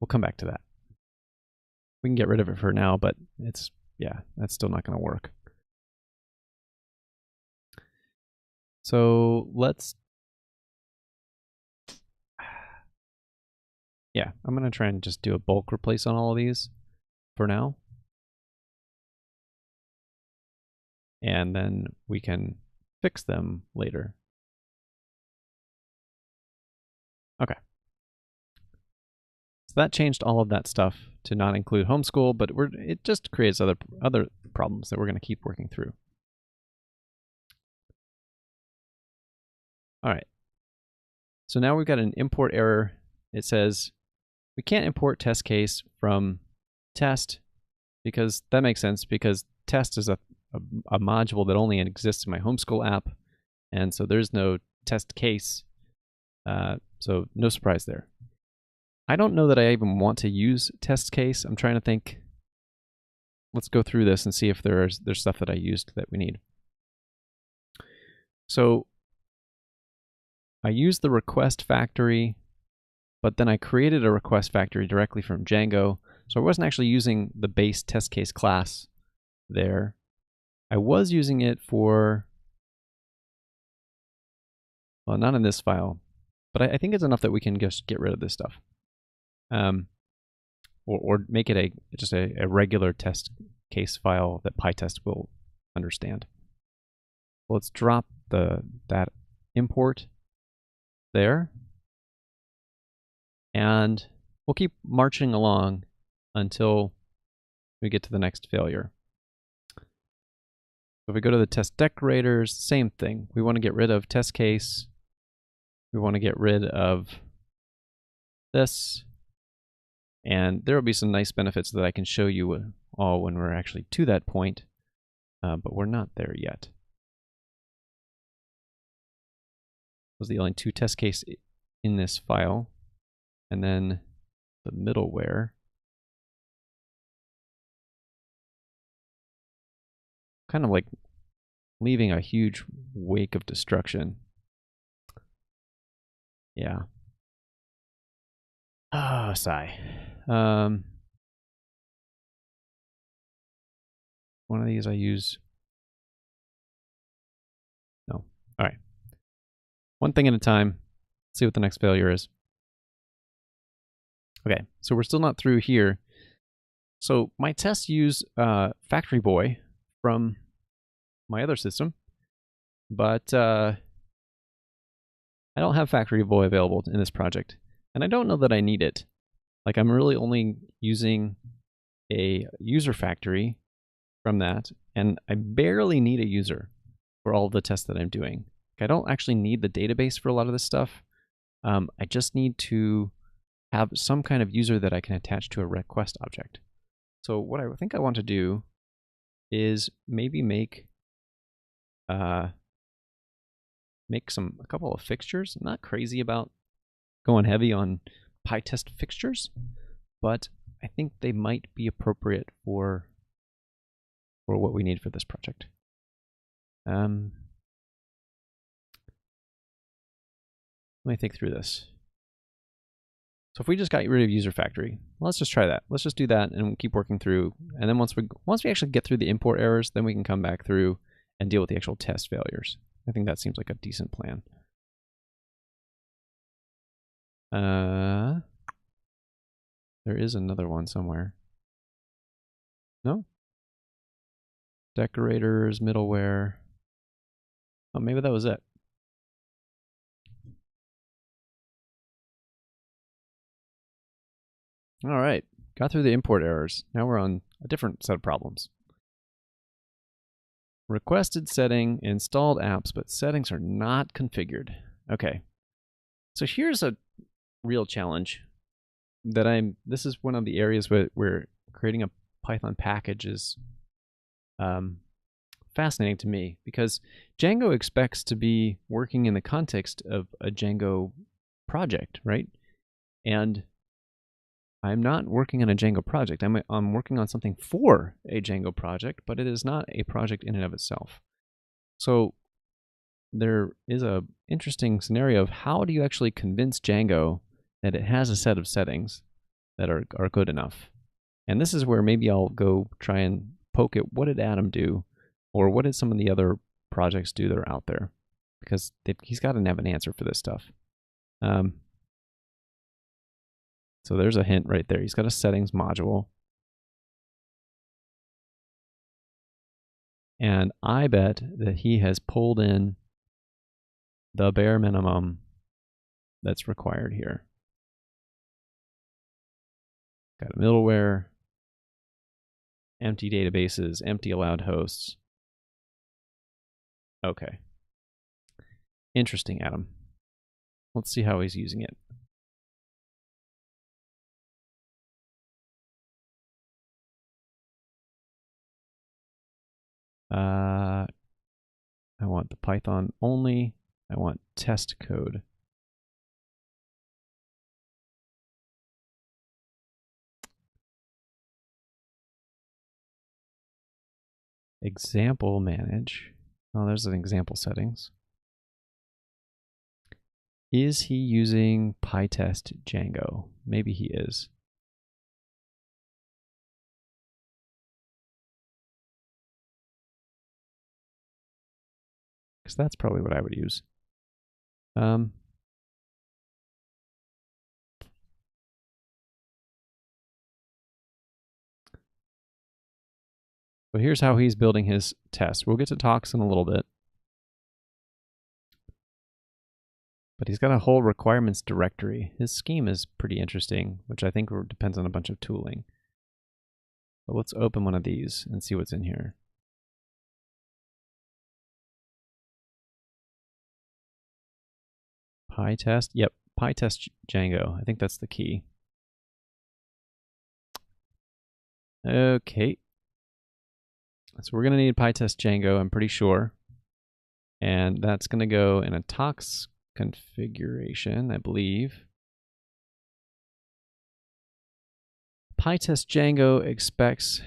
We'll come back to that. We can get rid of it for now, but it's, yeah, that's still not going to work. So let's, yeah, I'm going to try and just do a bulk replace on all of these for now. And then we can fix them later. Okay. So that changed all of that stuff to not include homeschool, but it just creates other problems that we're going to keep working through. All right. So now we've got an import error. It says we can't import test case from test because that makes sense because test is a module that only exists in my homeschool app. And so there's no test case. So no surprise there. I don't know that I even want to use test case. I'm trying to think. Let's go through this and see if there's stuff that I used that we need. So I used the request factory, but then I created a request factory directly from Django. So I wasn't actually using the base test case class there. I was using it for, well, not in this file, but I think it's enough that we can just get rid of this stuff. Or make it just a regular test case file that PyTest will understand. Let's drop that import there, and we'll keep marching along until we get to the next failure. So if we go to the test decorators, same thing. We want to get rid of test case. We want to get rid of this. And there will be some nice benefits that I can show you all when we're actually to that point, but we're not there yet. Those are the only two test case in this file. And then the middleware. Kind of like leaving a huge wake of destruction. Yeah. Ah, sigh. One of these I use. No. All right. One thing at a time. Let's see what the next failure is. Okay, so we're still not through here. So my tests use Factory Boy from my other system, but I don't have Factory Boy available in this project, and I don't know that I need it. Like, I'm really only using a user factory from that, and I barely need a user for all of the tests that I'm doing. I don't actually need the database for a lot of this stuff. I just need to have some kind of user that I can attach to a request object. So what I think I want to do is maybe make a couple of fixtures. I'm not crazy about going heavy on PyTest fixtures, but I think they might be appropriate for what we need for this project. Let me think through this. So if we just got rid of user factory, let's just try that. Let's just do that and keep working through. And then once we actually get through the import errors, then we can come back through and deal with the actual test failures. I think that seems like a decent plan. There is another one somewhere. No? Decorators, middleware. Oh, maybe that was it. All right, got through the import errors. Now we're on a different set of problems. Requested setting, installed apps, but settings are not configured. Okay, so here's a real challenge that this is one of the areas where creating a Python package is fascinating to me, because Django expects to be working in the context of a Django project, right? And I'm not working on a Django project. I'm working on something for a Django project, but it is not a project in and of itself. So there is a interesting scenario of how do you actually convince Django that it has a set of settings that are good enough. And this is where maybe I'll go try and poke at what did Adam do, or what did some of the other projects do that are out there, because he's got to have an answer for this stuff. So there's a hint right there. He's got a settings module. And I bet that he has pulled in the bare minimum that's required here. Got a middleware, empty databases, empty allowed hosts. Okay. Interesting, Adam. Let's see how he's using it. I want the Python only. I want test code. Example manage. Oh, there's an example settings. Is he using PyTest Django? Maybe he is. Because that's probably what I would use. So here's how he's building his test. We'll get to talks in a little bit. But he's got a whole requirements directory. His scheme is pretty interesting, which I think depends on a bunch of tooling. But let's open one of these and see what's in here. PyTest. Yep, PyTest Django. I think that's the key. Okay. So we're going to need PyTest Django, I'm pretty sure. And that's going to go in a talks configuration, I believe. PyTest Django expects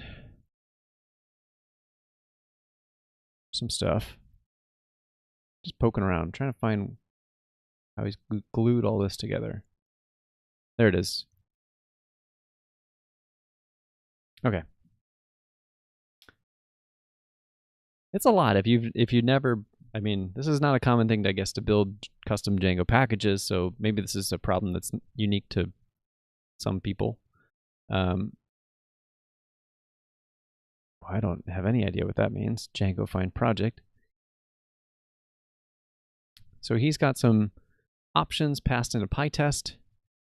some stuff. Just poking around, trying to find how he's glued all this together. There it is. Okay. It's a lot. If you've never, I mean, this is not a common thing, I guess, to build custom Django packages. So maybe this is a problem that's unique to some people. I don't have any idea what that means. Django find project. So he's got some options passed into PyTest,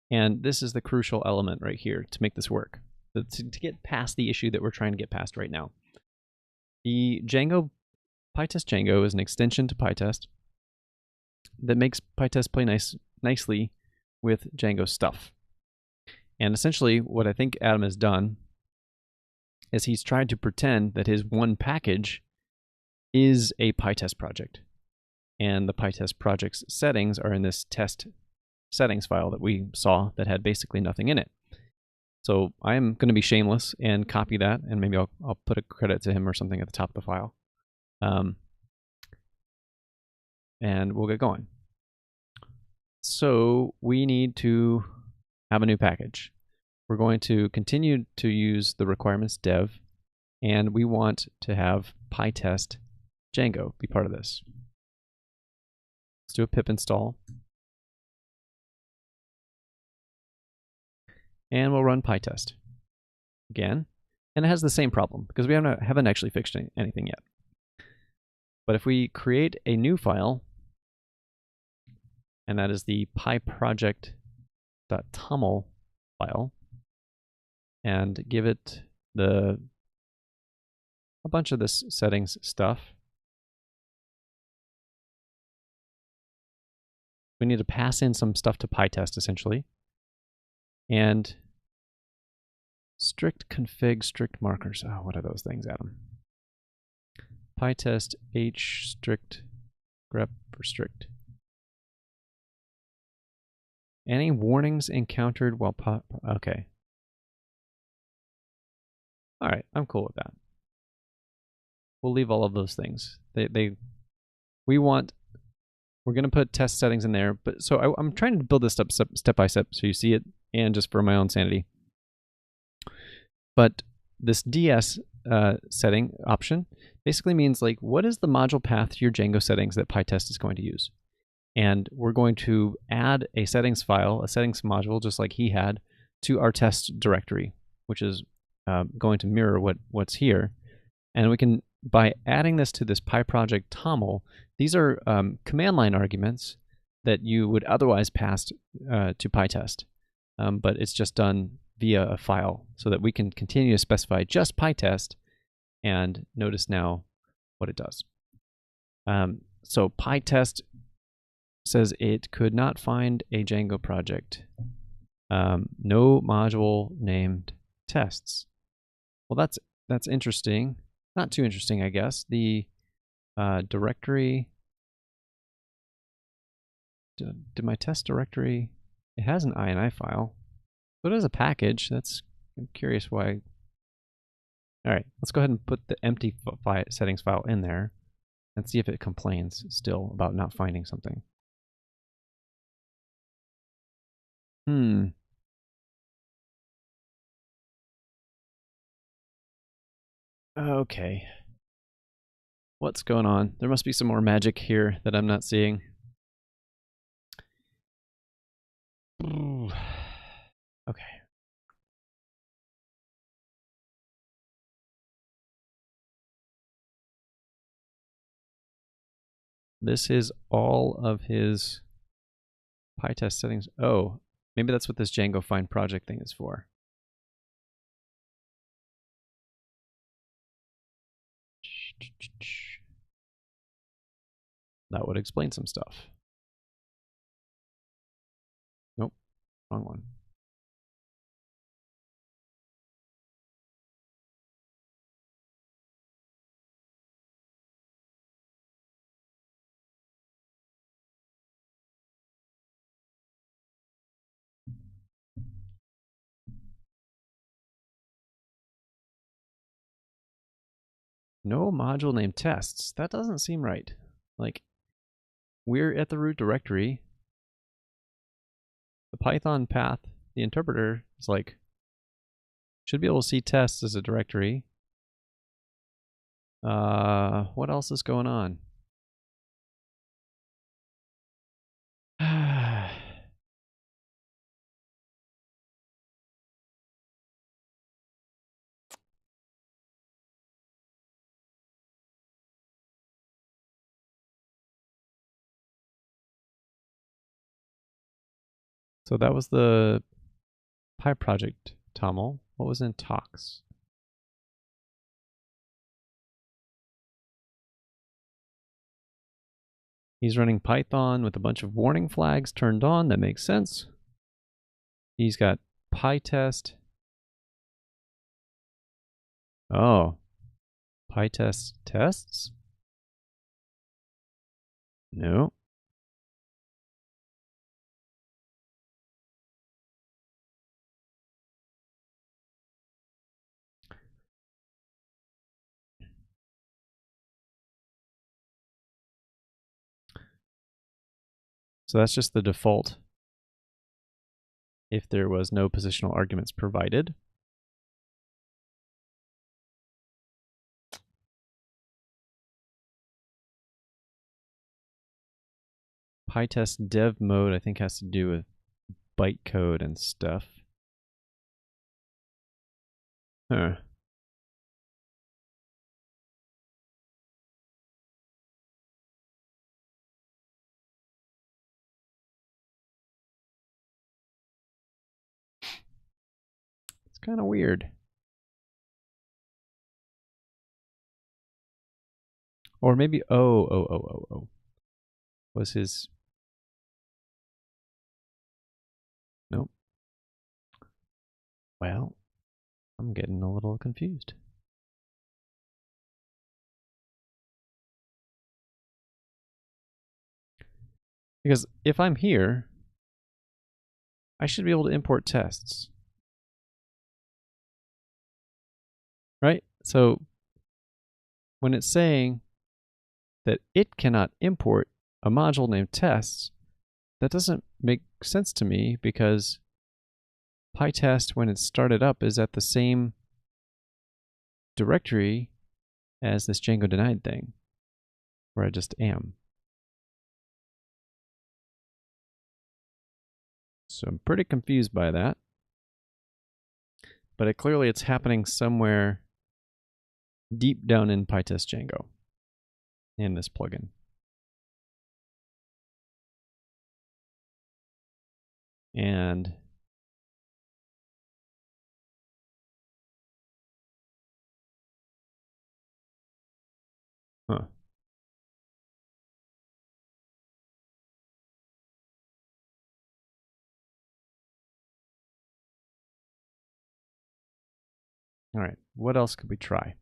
and this is the crucial element right here to make this work. To get past the issue that we're trying to get past right now. The PyTest Django is an extension to PyTest that makes PyTest play nicely with Django stuff. And essentially what I think Adam has done is he's tried to pretend that his one package is a PyTest project. And the PyTest project's settings are in this test settings file that we saw that had basically nothing in it. So I'm going to be shameless and copy that, and maybe I'll put a credit to him or something at the top of the file. And we'll get going. So we need to have a new package. We're going to continue to use the requirements dev, and we want to have PyTest Django be part of this. Let's do a pip install. And we'll run PyTest again. And it has the same problem because we haven't actually fixed anything yet. But if we create a new file, and that is the pyproject.toml file, and give it a bunch of this settings stuff, we need to pass in some stuff to PyTest essentially. And strict config, strict markers. Oh, what are those things, Adam? PyTest h strict grep for strict. Any warnings encountered while okay. All right, I'm cool with that. We'll leave all of those things. We're going to put test settings in there, but so I'm trying to build this up step by step so you see it, and just for my own sanity. But this DS setting option basically means like, what is the module path to your Django settings that PyTest is going to use? And we're going to add a settings file, a settings module, just like he had, to our test directory, which is going to mirror what's here. And we can, by adding this to this PyProject toml, these are command line arguments that you would otherwise pass to PyTest. But it's just done via a file so that we can continue to specify just PyTest, and notice now what it does. So PyTest says it could not find a Django project. No module named tests. Well, that's interesting. Not too interesting, I guess. The directory. Did my test directory? It has an INI file. So it is a package. I'm curious why. All right, let's go ahead and put the empty settings file in there and see if it complains still about not finding something. Okay. What's going on? There must be some more magic here that I'm not seeing. Ooh. Okay. This is all of his PyTest settings. Oh, maybe that's what this Django find project thing is for. That would explain some stuff. Nope, wrong one. No module named tests. That doesn't seem right. Like, we're at the root directory. The Python path, the interpreter, is like, should be able to see tests as a directory. What else is going on? So that was the PyProject toml. What was in talks? He's running Python with a bunch of warning flags turned on. That makes sense. He's got PyTest. Oh, PyTest tests? No. So that's just the default if there was no positional arguments provided. PyTest dev mode, I think, has to do with bytecode and stuff. Huh. It's kind of weird. Or maybe, oh. Was his... Nope. Well, I'm getting a little confused. Because if I'm here, I should be able to import tests. Right? So when it's saying that it cannot import a module named tests, that doesn't make sense to me because PyTest, when it's started up, is at the same directory as this django-denied thing, where I just am. So I'm pretty confused by that. But clearly it's happening somewhere deep down in PyTest Django in this plugin. And huh. All right, what else could we try?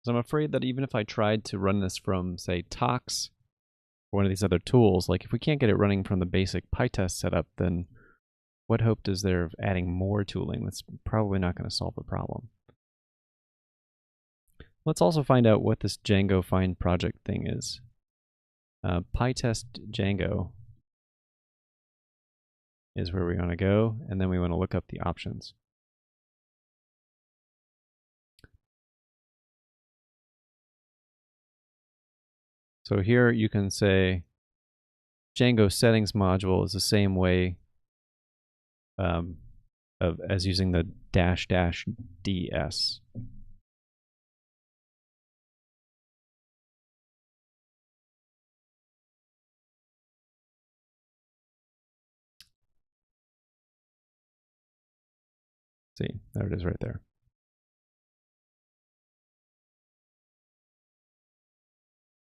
So I'm afraid that even if I tried to run this from, say, Tox or one of these other tools, like if we can't get it running from the basic PyTest setup, then what hope is there of adding more tooling? That's probably not going to solve the problem. Let's also find out what this Django find project thing is. PyTest Django is where we want to go, and then we want to look up the options. So here you can say Django settings module is the same way as using the --ds. See, there it is right there.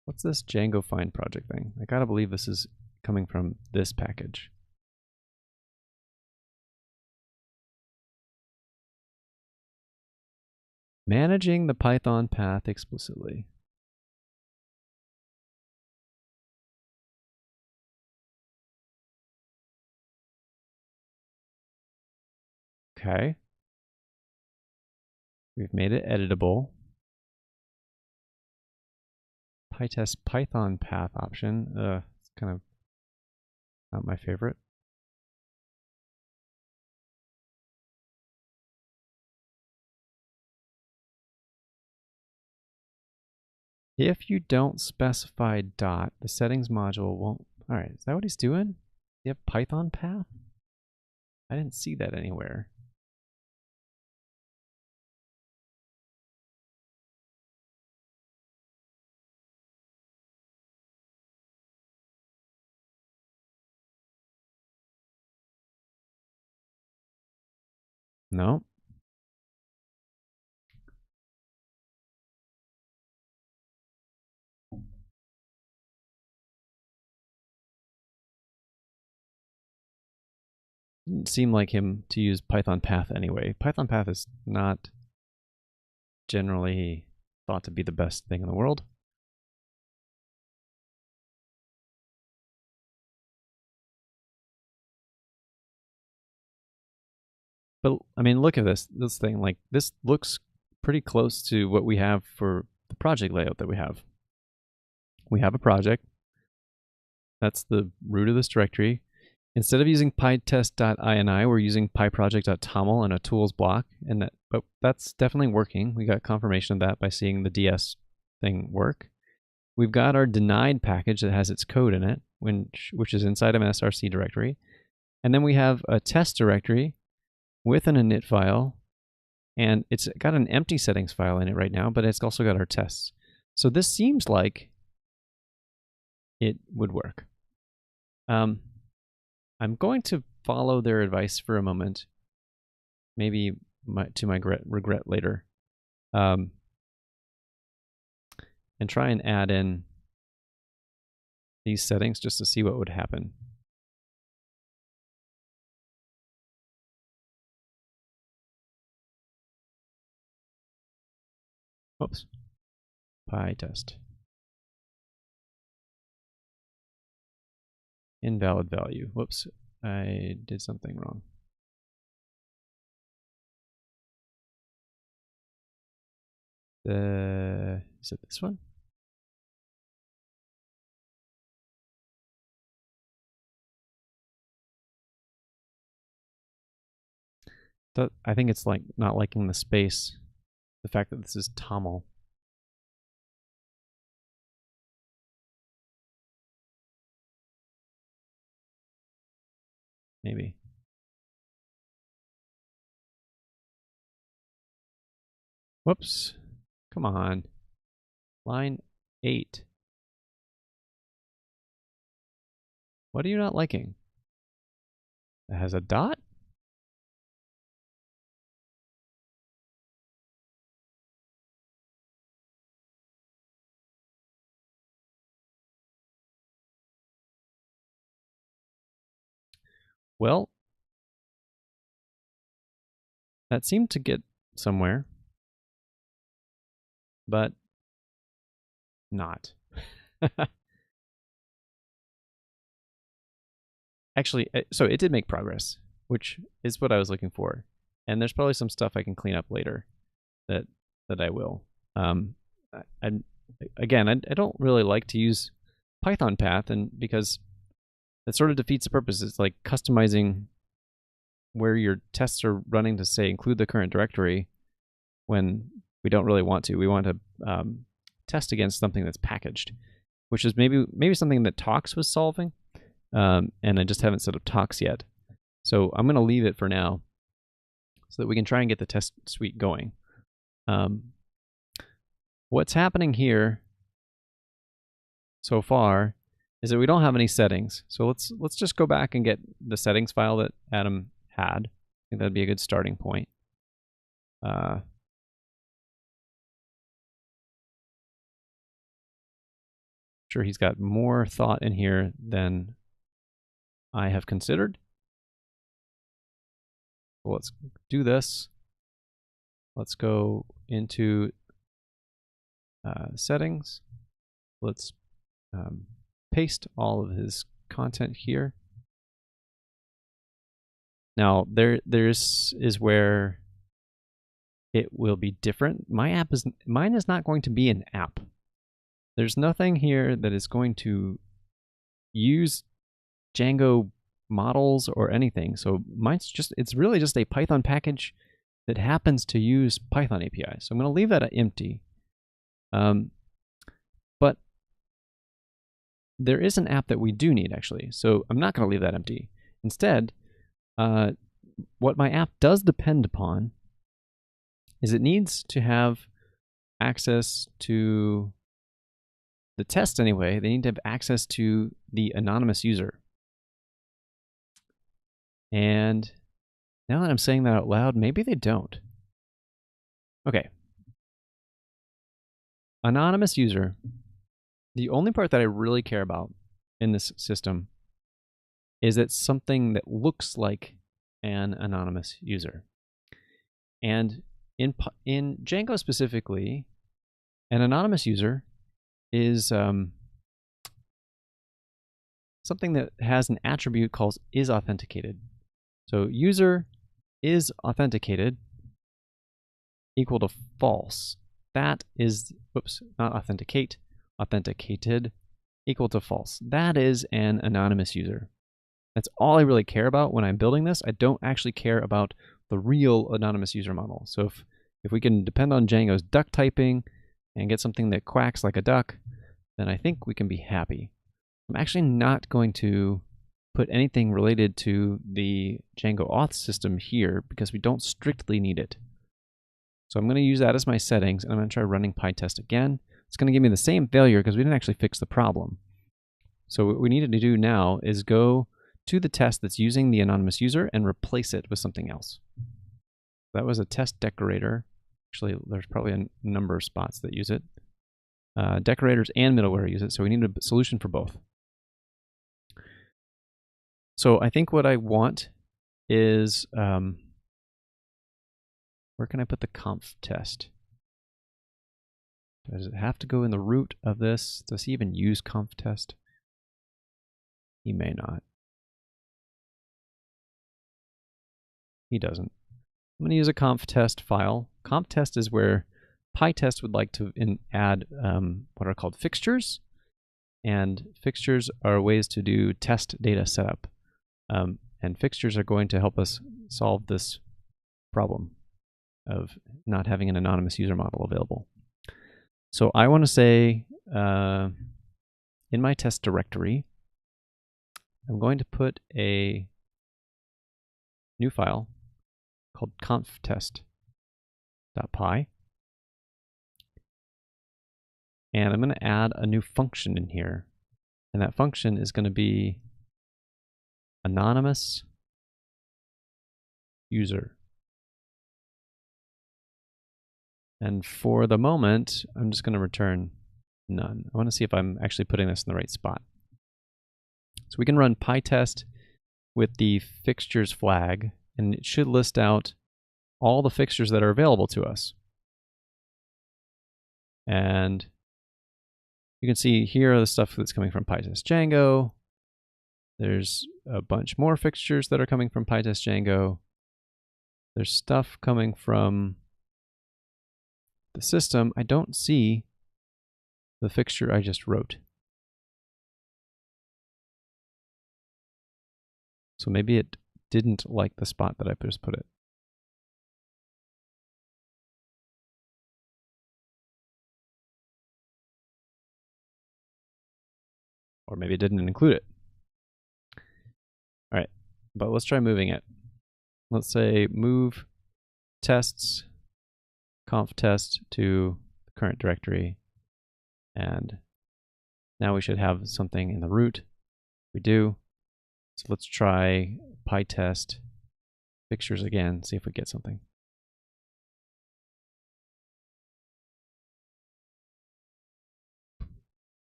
What's this Django find project thing? I gotta believe this is coming from this package. Managing the Python path explicitly. Okay. We've made it editable. PyTest Python path option. It's kind of not my favorite. If you don't specify dot, the settings module won't. All right, is that what he's doing? You have Python path? I didn't see that anywhere. No. Didn't seem like him to use Python path anyway. Python path is not generally thought to be the best thing in the world. But I mean, look at this thing. Like, this looks pretty close to what we have for the project layout that we have. We have a project. That's the root of this directory. Instead of using pytest.ini, we're using pyproject.toml and a tools block, but that's definitely working. We got confirmation of that by seeing the ds thing work. We've got our denied package that has its code in it, which is inside of an src directory. And then we have a test directory with an init file, and it's got an empty settings file in it right now, but it's also got our tests. So this seems like it would work. I'm going to follow their advice for a moment, maybe to my regret later, and try and add in these settings just to see what would happen. Oops. PyTest. invalid value. Whoops, I did something wrong. Is it this one? I think it's like not liking the space. The fact that this is Tamil. Maybe. Whoops. Come on. Line 8. What are you not liking? It has a dot? Well, that seemed to get somewhere, but not. Actually, so it did make progress, which is what I was looking for. And there's probably some stuff I can clean up later that I will. Again, I don't really like to use Python path, and because it sort of defeats the purpose. It's like customizing where your tests are running to say include the current directory when we don't really want to. We want to test against something that's packaged, which is maybe something that Tox was solving, and I just haven't set up Tox yet. So I'm going to leave it for now so that we can try and get the test suite going. What's happening here so far is that we don't have any settings. So let's just go back and get the settings file that Adam had. I think that'd be a good starting point. Sure, he's got more thought in here than I have considered. Well, let's do this. Let's go into settings. Let's paste all of his content here. Now there's where it will be different. Mine is not going to be an app. There's nothing here that is going to use Django models or anything. So it's really just a Python package that happens to use Python API. So I'm going to leave that empty. But there is an app that we do need, actually. So I'm not going to leave that empty. Instead, what my app does depend upon is it needs to have access to the test anyway. They need to have access to the anonymous user. And now that I'm saying that out loud, maybe they don't. Okay. Anonymous user. The only part that I really care about in this system is it's something that looks like an anonymous user. And in Django specifically, an anonymous user is something that has an attribute called is authenticated. So user is authenticated equal to false. That is, whoops, not authenticate, authenticated equal to false. That is an anonymous user. That's all I really care about when I'm building this. I don't actually care about the real anonymous user model. So if we can depend on Django's duck typing and get something that quacks like a duck, then I think we can be happy. I'm actually not going to put anything related to the Django auth system here because we don't strictly need it. So I'm going to use that as my settings, and I'm going to try running PyTest again. It's going to give me the same failure because we didn't actually fix the problem. So what we needed to do now is go to the test that's using the anonymous user and replace it with something else. That was a test decorator. Actually, there's probably a number of spots that use it. Decorators and middleware use it, so we need a solution for both. So I think what I want is, where can I put the conf test? Does it have to go in the root of this? Does he even use conf test? He may not. He doesn't. I'm going to use a conf test file. Conf test is where PyTest would like to add what are called fixtures. And fixtures are ways to do test data setup. And fixtures are going to help us solve this problem of not having an anonymous user model available. So I want to say in my test directory, I'm going to put a new file called conftest.py. And I'm going to add a new function in here. And that function is going to be anonymous user. And for the moment, I'm just going to return none. I want to see if I'm actually putting this in the right spot. So we can run PyTest with the fixtures flag, and it should list out all the fixtures that are available to us. And you can see here the stuff that's coming from PyTest Django. There's a bunch more fixtures that are coming from PyTest Django. There's stuff coming from the system. I don't see the fixture I just wrote. So maybe it didn't like the spot that I just put it. Or maybe it didn't include it. All right, but let's try moving it. Let's say move tests conf test to the current directory. And now we should have something in the root. We do. So let's try PyTest fixtures again, see if we get something.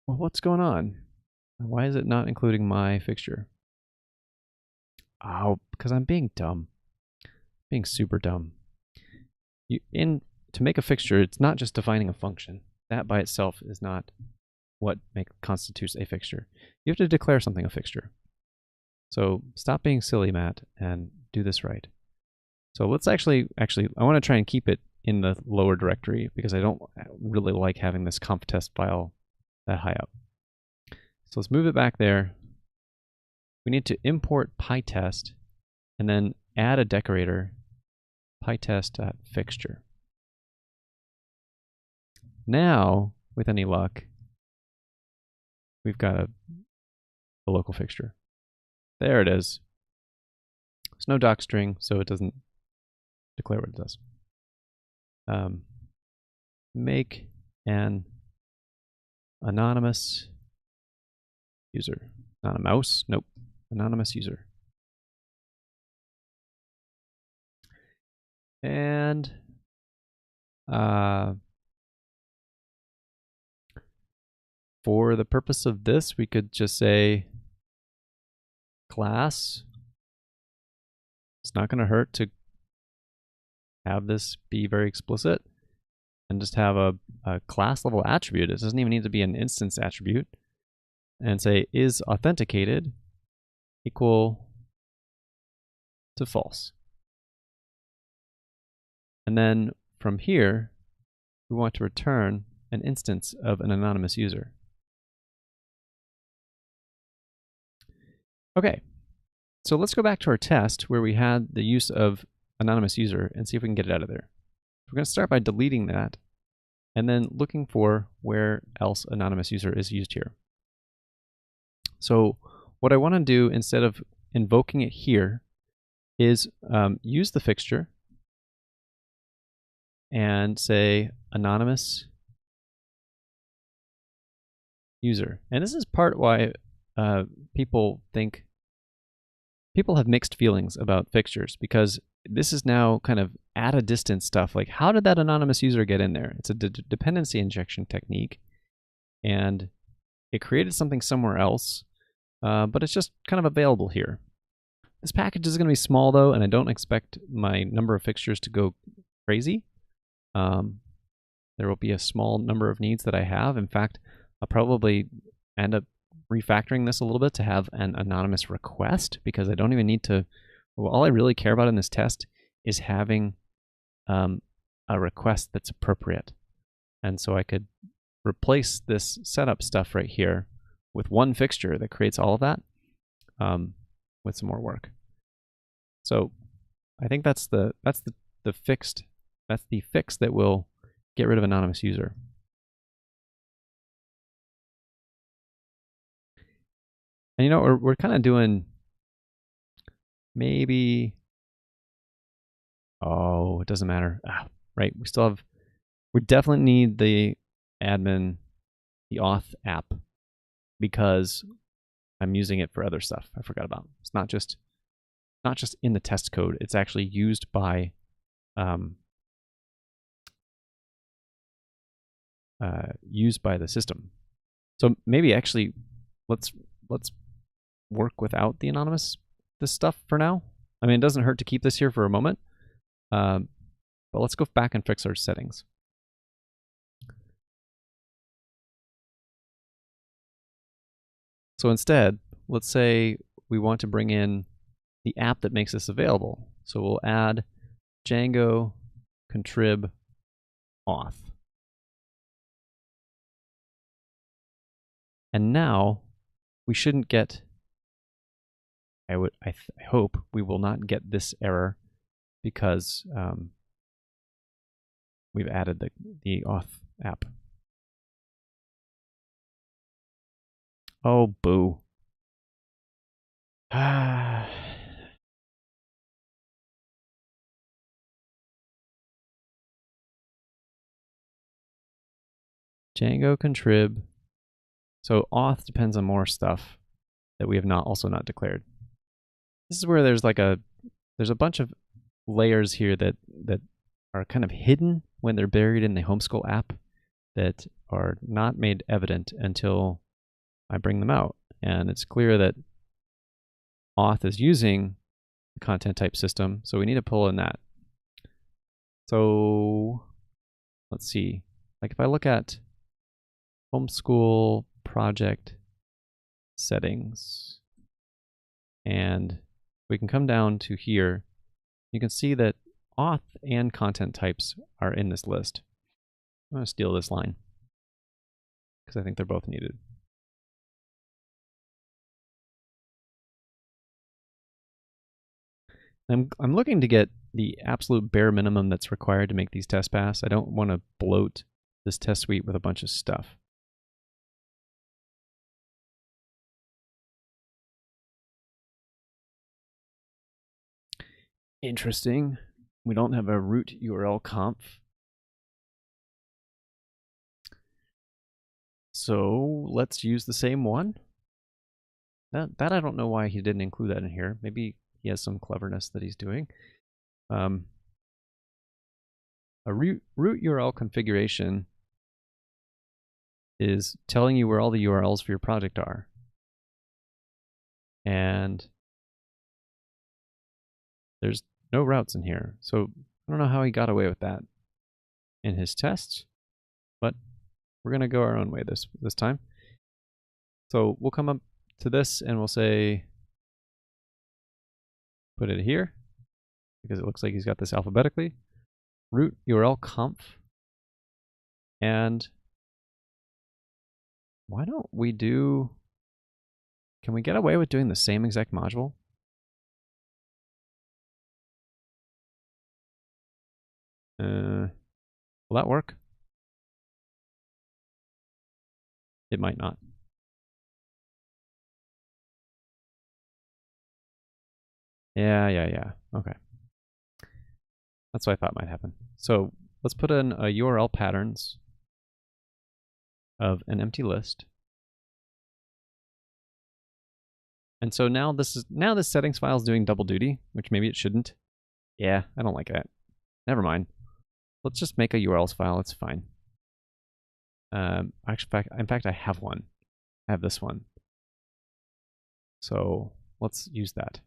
Well, what's going on? Why is it not including my fixture? Oh, because I'm being dumb. Being super dumb. To make a fixture, it's not just defining a function. That by itself is not what constitutes a fixture. You have to declare something a fixture. So stop being silly, Matt, and do this right. So let's actually, I want to try and keep it in the lower directory because I don't really like having this conf test file that high up. So let's move it back there. We need to import PyTest and then add a decorator, PyTest.fixture. Now, with any luck, we've got a local fixture. There it is. There's no doc string, so it doesn't declare what it does. Make an anonymous user. Not a mouse, nope. Anonymous user. And for the purpose of this, we could just say class. It's not going to hurt to have this be very explicit and just have a class level attribute. It doesn't even need to be an instance attribute. And say is authenticated equal to false. And then from here, we want to return an instance of an anonymous user. Okay, so let's go back to our test where we had the use of anonymous user and see if we can get it out of there. We're going to start by deleting that and then looking for where else anonymous user is used here. So what I want to do instead of invoking it here is use the fixture and say anonymous user. And this is part why people have mixed feelings about fixtures, because this is now kind of at a distance stuff. Like, how did that anonymous user get in there? It's a dependency injection technique, and it created something somewhere else, but it's just kind of available here. This package is going to be small though, and I don't expect my number of fixtures to go crazy. There will be a small number of needs that I have. In fact, I'll probably end up refactoring this a little bit to have an anonymous request, because I don't even need to, well, all I really care about in this test is having a request that's appropriate. And so I could replace this setup stuff right here with one fixture that creates all of that with some more work. So I think that's the fix that will get rid of anonymous user. And you know, we're kind of doing maybe, oh, it doesn't matter. Right, we definitely need the admin, the auth app, because I'm using it for other stuff I forgot about. It's not just in the test code. It's actually used by the system. So maybe actually let's work without the anonymous this stuff for now. I mean, it doesn't hurt to keep this here for a moment, but let's go back and fix our settings. So instead, let's say we want to bring in the app that makes this available. So we'll add Django contrib auth. And now we shouldn't get, I hope we will not get this error, because we've added the auth app. Oh, boo. Django contrib. So auth depends on more stuff that we have also not declared. This is where there's a bunch of layers here that are kind of hidden when they're buried in the homeschool app, that are not made evident until I bring them out. And it's clear that auth is using the content type system, so we need to pull in that. So let's see, like if I look at homeschool project settings, and we can come down to here, you can see that auth and content types are in this list. I'm going to steal this line because I think they're both needed. I'm looking to get the absolute bare minimum that's required to make these tests pass. I don't want to bloat this test suite with a bunch of stuff. Interesting. We don't have a root URL conf. So let's use the same one. That I don't know why he didn't include that in here. Maybe he has some cleverness that he's doing. A root URL configuration is telling you where all the URLs for your project are. And there's no routes in here. So I don't know how he got away with that in his tests, but we're going to go our own way this time. So we'll come up to this and we'll say, put it here, because it looks like he's got this alphabetically. Root URL conf. And why don't we can we get away with doing the same exact module? Will that work? It might not. Yeah. Okay. That's what I thought might happen. So let's put in a URL patterns of an empty list. And so now this settings file is doing double duty, which maybe it shouldn't. Yeah, I don't like that. Never mind. Let's just make a URLs file. It's fine. Actually, in fact, I have one. I have this one. So let's use that.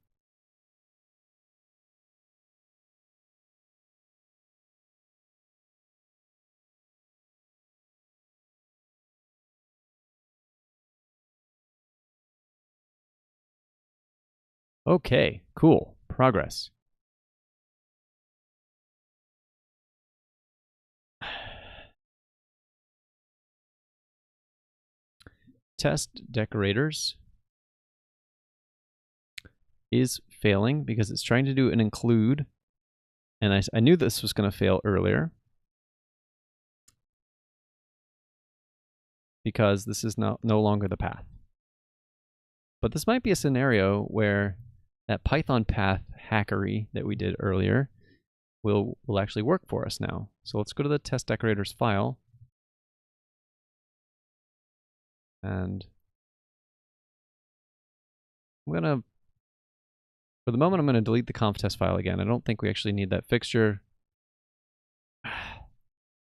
Okay, cool. Progress. Test decorators is failing because it's trying to do an include, and I knew this was going to fail earlier because this is no longer the path. But this might be a scenario where that Python path hackery that we did earlier will actually work for us now. So let's go to the test decorators file, and for the moment, I'm going to delete the conf test file again. I don't think we actually need that fixture.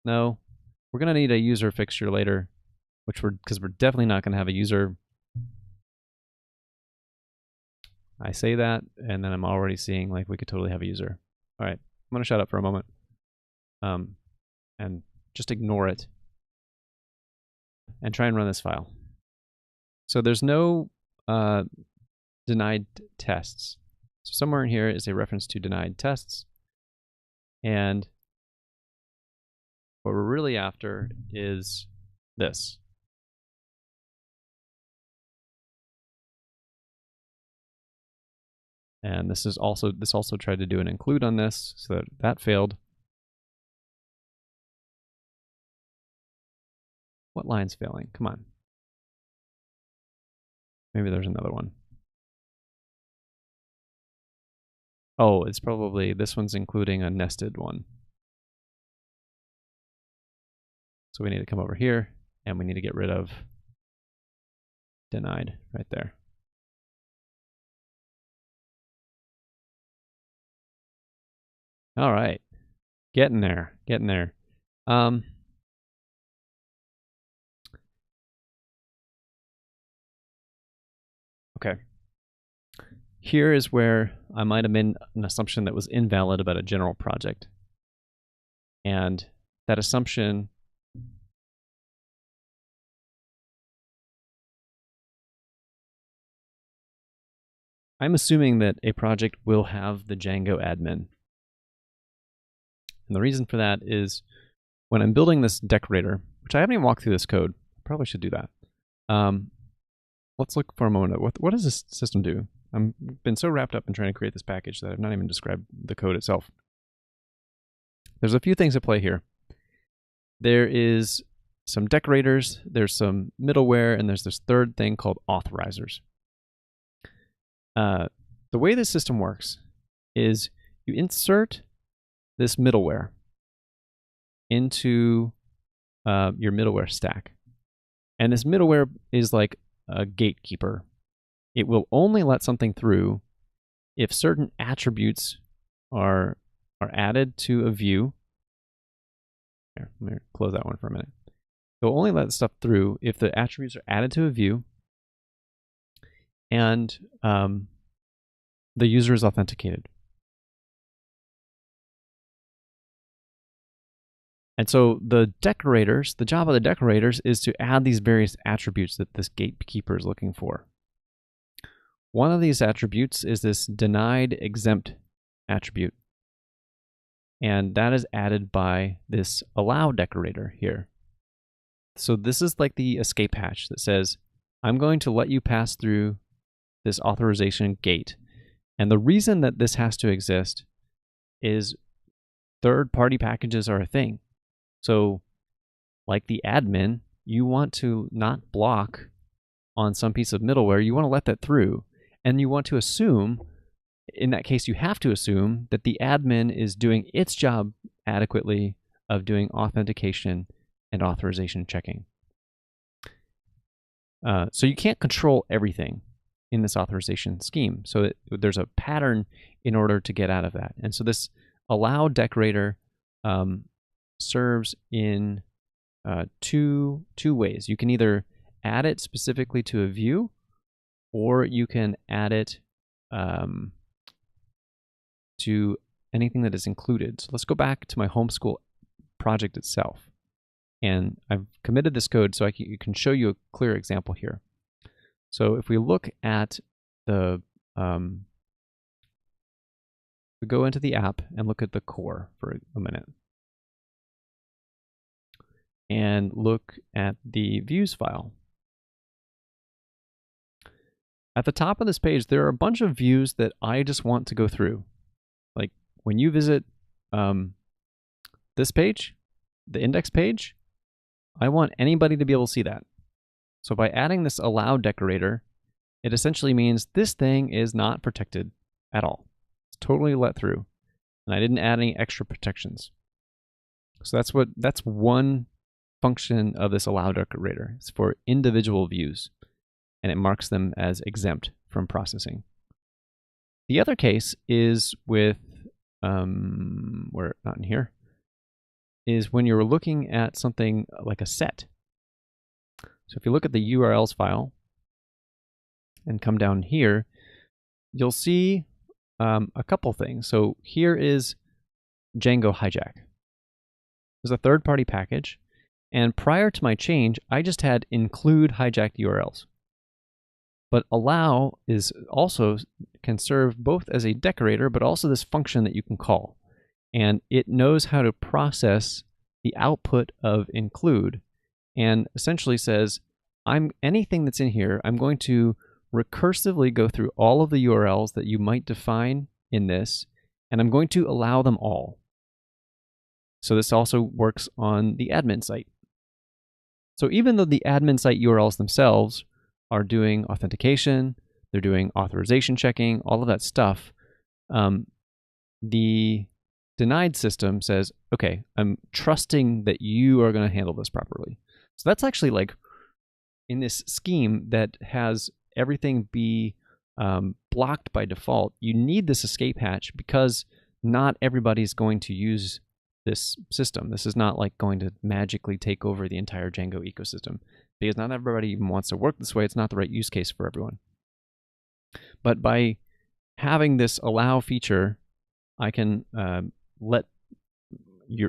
No, we're going to need a user fixture later, because we're definitely not going to have a user. I say that, and then I'm already seeing like we could totally have a user. All right, I'm going to shut up for a moment and just ignore it and try and run this file. So there's no denied tests. So somewhere in here is a reference to denied tests. And what we're really after is this. And this also tried to do an include on this, so that failed. What line's failing? Come on. Maybe there's another one. Oh, it's probably, this one's including a nested one. So we need to come over here, and we need to get rid of denied right there. All right, getting there. Okay. Here is where I might have made an assumption that was invalid about a general project. And that assumption I'm assuming that a project will have the Django admin. And the reason for that is when I'm building this decorator, which I haven't even walked through this code, I probably should do that. Let's look for a moment at what does this system do? I've been so wrapped up in trying to create this package that I've not even described the code itself. There's a few things at play here. There is some decorators, there's some middleware, and there's this third thing called authorizers. The way this system works is you insert this middleware into your middleware stack. And this middleware is like a gatekeeper. It will only let something through if certain attributes are added to a view. Here, let me close that one for a minute. It will only let stuff through if the attributes are added to a view and the user is authenticated. And so the decorators, the job of the decorators is to add these various attributes that this gatekeeper is looking for. One of these attributes is this denied exempt attribute. And that is added by this allow decorator here. So this is like the escape hatch that says, I'm going to let you pass through this authorization gate. And the reason that this has to exist is third-party packages are a thing. So like the admin, you want to not block on some piece of middleware. You want to let that through. And you want to assume, in that case, you have to assume that the admin is doing its job adequately of doing authentication and authorization checking. So you can't control everything in this authorization scheme. So there's a pattern in order to get out of that. And so this allow decorator serves in two ways. You can either add it specifically to a view, or you can add it to anything that is included. So let's go back to my homeschool project itself. And I've committed this code so I can show you a clear example here. So if we look at the We go into the app and look at the core for a minute. And look at the views file. At the top of this page, there are a bunch of views that I just want to go through. Like when you visit this page, the index page, I want anybody to be able to see that. So by adding this allow decorator, it essentially means this thing is not protected at all. It's totally let through. And I didn't add any extra protections. So that's one function of this allow decorator. It's for individual views, and it marks them as exempt from processing. The other case is with, we're not in here, is when you're looking at something like a set. So if you look at the URLs file and come down here, you'll see a couple things. So here is Django hijack. There's a third-party package, and prior to my change, I just had include hijacked URLs. But allow is also can serve both as a decorator, but also this function that you can call. And it knows how to process the output of include and essentially says, anything that's in here, I'm going to recursively go through all of the URLs that you might define in this, and I'm going to allow them all. So this also works on the admin site. So even though the admin site URLs themselves are doing authentication, they're doing authorization checking, all of that stuff, the denied system says, okay, I'm trusting that you are going to handle this properly. So that's actually like in this scheme that has everything be blocked by default, you need this escape hatch because not everybody's going to use this system. This is not like going to magically take over the entire Django ecosystem because not everybody even wants to work this way. It's not the right use case for everyone. But by having this allow feature, I can let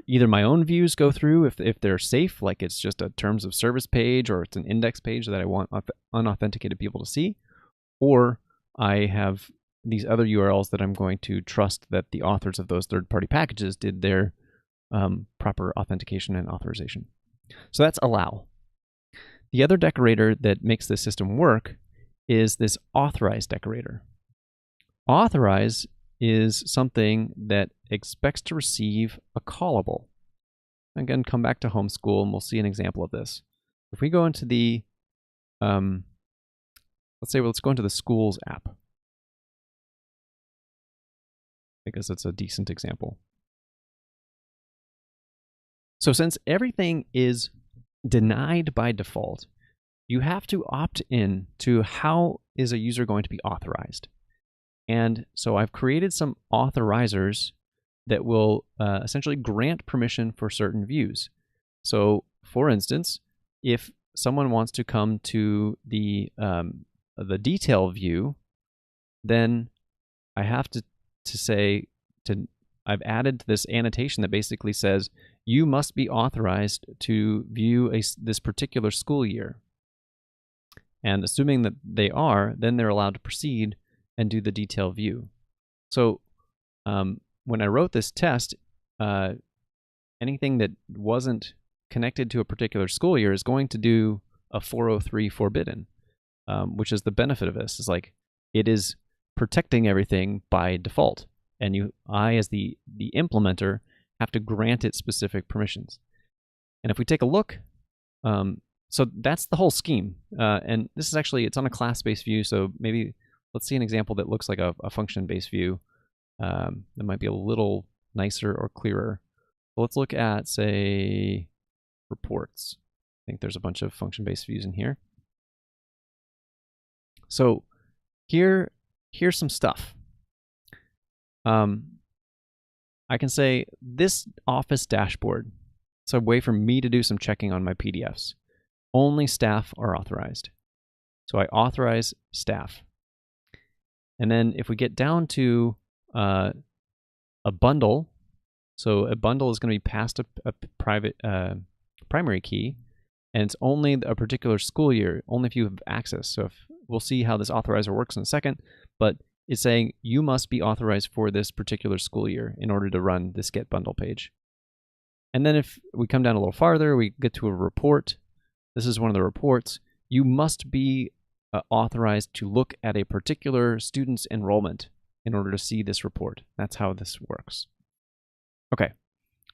either my own views go through if they're safe, like it's just a terms of service page or it's an index page that I want unauthenticated people to see, or I have these other URLs that I'm going to trust that the authors of those third-party packages did their proper authentication and authorization. So that's allow. The other decorator that makes this system work is this authorize decorator. Authorize is something that expects to receive a callable. Again, come back to homeschool and we'll see an example of this. If we go into the, let's go into the schools app, because it's a decent example. So since everything is denied by default, you have to opt in to how is a user going to be authorized. And so I've created some authorizers that will essentially grant permission for certain views. So for instance, if someone wants to come to the detail view, then I have to say, I've added this annotation that basically says, you must be authorized to view this particular school year. And assuming that they are, then they're allowed to proceed and do the detail view. So when I wrote this test, anything that wasn't connected to a particular school year is going to do a 403 forbidden, which is the benefit of this. Is like it is protecting everything by default, and I as the implementer have to grant it specific permissions. And if we take a look, so that's the whole scheme. And this is actually, it's on a class-based view, so maybe let's see an example that looks like a function-based view that might be a little nicer or clearer. So let's look at, say, reports. I think there's a bunch of function-based views in here. So here's some stuff. I can say this office dashboard. It's a way for me to do some checking on my PDFs. Only staff are authorized. So I authorize staff. And then if we get down to a bundle, so a bundle is going to be passed a private primary key, and it's only a particular school year, only if you have access. So we'll see how this authorizer works in a second, but is saying you must be authorized for this particular school year in order to run this get bundle page. And then if we come down a little farther, we get to a report. This is one of the reports. You must be authorized to look at a particular student's enrollment in order to see this report. That's how this works. Okay,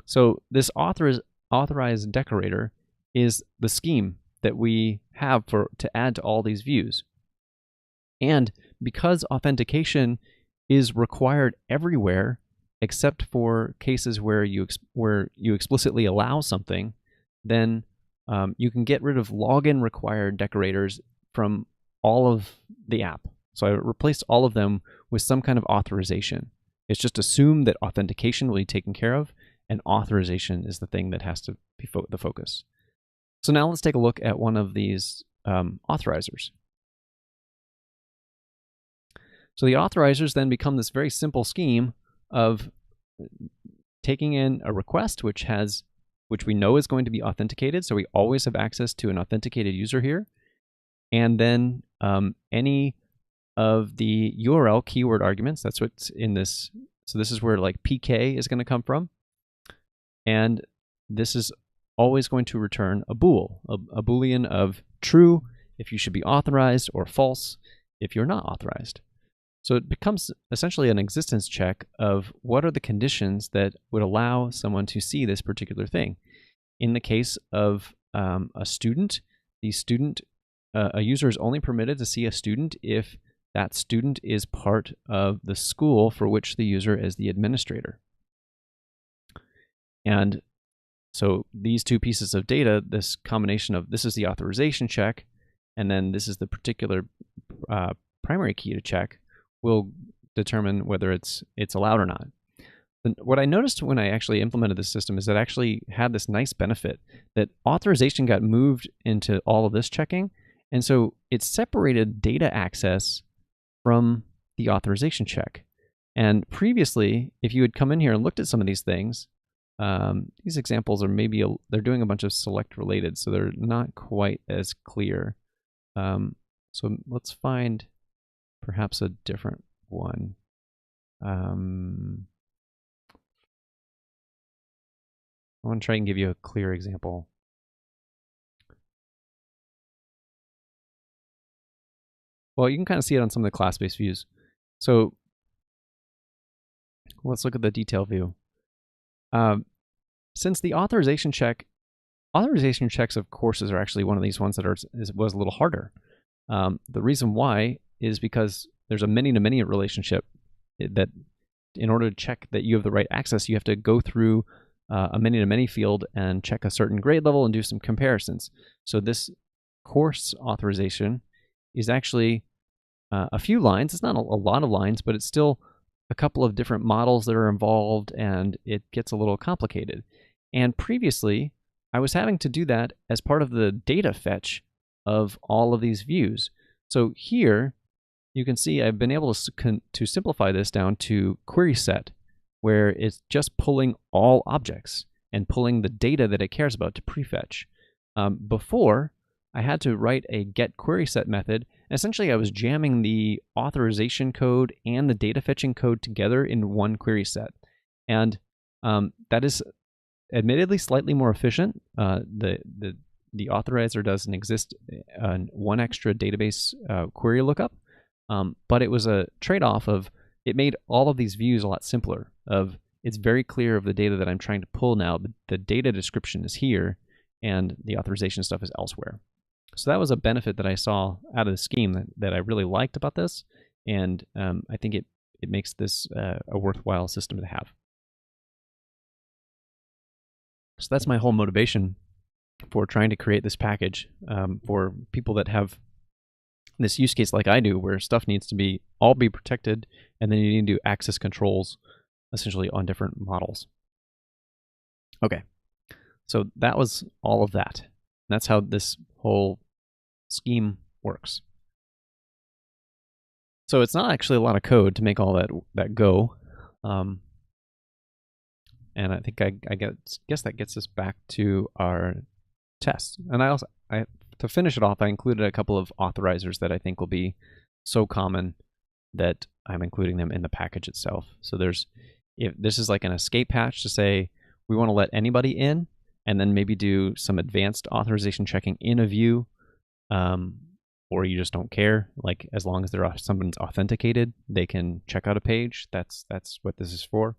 so this authorized decorator is the scheme that we have to add to all these views. And because authentication is required everywhere except for cases where you explicitly allow something, then you can get rid of login required decorators from all of the app. So I replaced all of them with some kind of authorization. It's just assumed that authentication will be taken care of, and authorization is the thing that has to be the focus. So now let's take a look at one of these authorizers. So the authorizers then become this very simple scheme of taking in a request which we know is going to be authenticated, so we always have access to an authenticated user here, and then any of the URL keyword arguments. That's what's in this. So this is where like PK is going to come from, and this is always going to return a bool, a boolean of true if you should be authorized or false if you're not authorized. So it becomes essentially an existence check of what are the conditions that would allow someone to see this particular thing. In the case of a student, a user is only permitted to see a student if that student is part of the school for which the user is the administrator. And so these two pieces of data, this combination of this is the authorization check, and then this is the particular primary key to check, will determine whether it's allowed or not. And what I noticed when I actually implemented this system is that it actually had this nice benefit that authorization got moved into all of this checking, and so it separated data access from the authorization check. And previously, if you had come in here and looked at some of these things, these examples are they're doing a bunch of select related, so they're not quite as clear. So let's find perhaps a different one. I want to try and give you a clear example. Well, you can kind of see it on some of the class-based views. So let's look at the detail view. Since the authorization checks of courses are actually one of these ones that was a little harder. The reason why is because there's a many-to-many relationship that in order to check that you have the right access, you have to go through a many-to-many field and check a certain grade level and do some comparisons. So this course authorization is actually a few lines. It's not a lot of lines, but it's still a couple of different models that are involved, and it gets a little complicated. And previously, I was having to do that as part of the data fetch of all of these views. So here, you can see I've been able to simplify this down to query set, where it's just pulling all objects and pulling the data that it cares about to prefetch. Before, I had to write a get query set method. Essentially, I was jamming the authorization code and the data fetching code together in one query set. And that is admittedly slightly more efficient. The authorizer doesn't exist one extra database query lookup, but it was a trade-off of it made all of these views a lot simpler. It's very clear of the data that I'm trying to pull now. The data description is here, and the authorization stuff is elsewhere. So that was a benefit that I saw out of the scheme that I really liked about this, and I think it makes this a worthwhile system to have. So that's my whole motivation for trying to create this package for people that have this use case like I do, where stuff needs to all be protected, and then you need to do access controls essentially on different models. Okay, so that was all of that. That's how this whole scheme works. So it's not actually a lot of code to make all that go. And I think I guess that gets us back to our test. And to finish it off, I included a couple of authorizers that I think will be so common that I'm including them in the package itself. So if this is like an escape hatch to say we want to let anybody in, and then maybe do some advanced authorization checking in a view, or you just don't care. Like as long as someone's authenticated, they can check out a page. That's what this is for.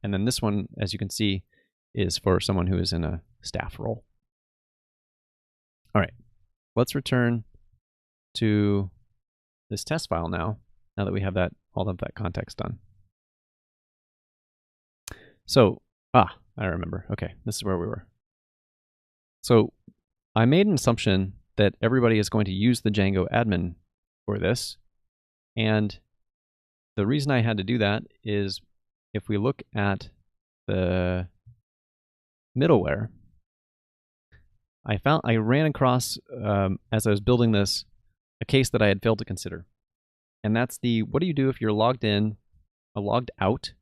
And then this one, as you can see, is for someone who is in a staff role. All right, let's return to this test file now that we have all of that context done. So, I remember. Okay, this is where we were. So I made an assumption that everybody is going to use the Django admin for this. And the reason I had to do that is if we look at the middleware, I ran across, as I was building this, a case that I had failed to consider. And that's what do you do if you're logged in, logged out?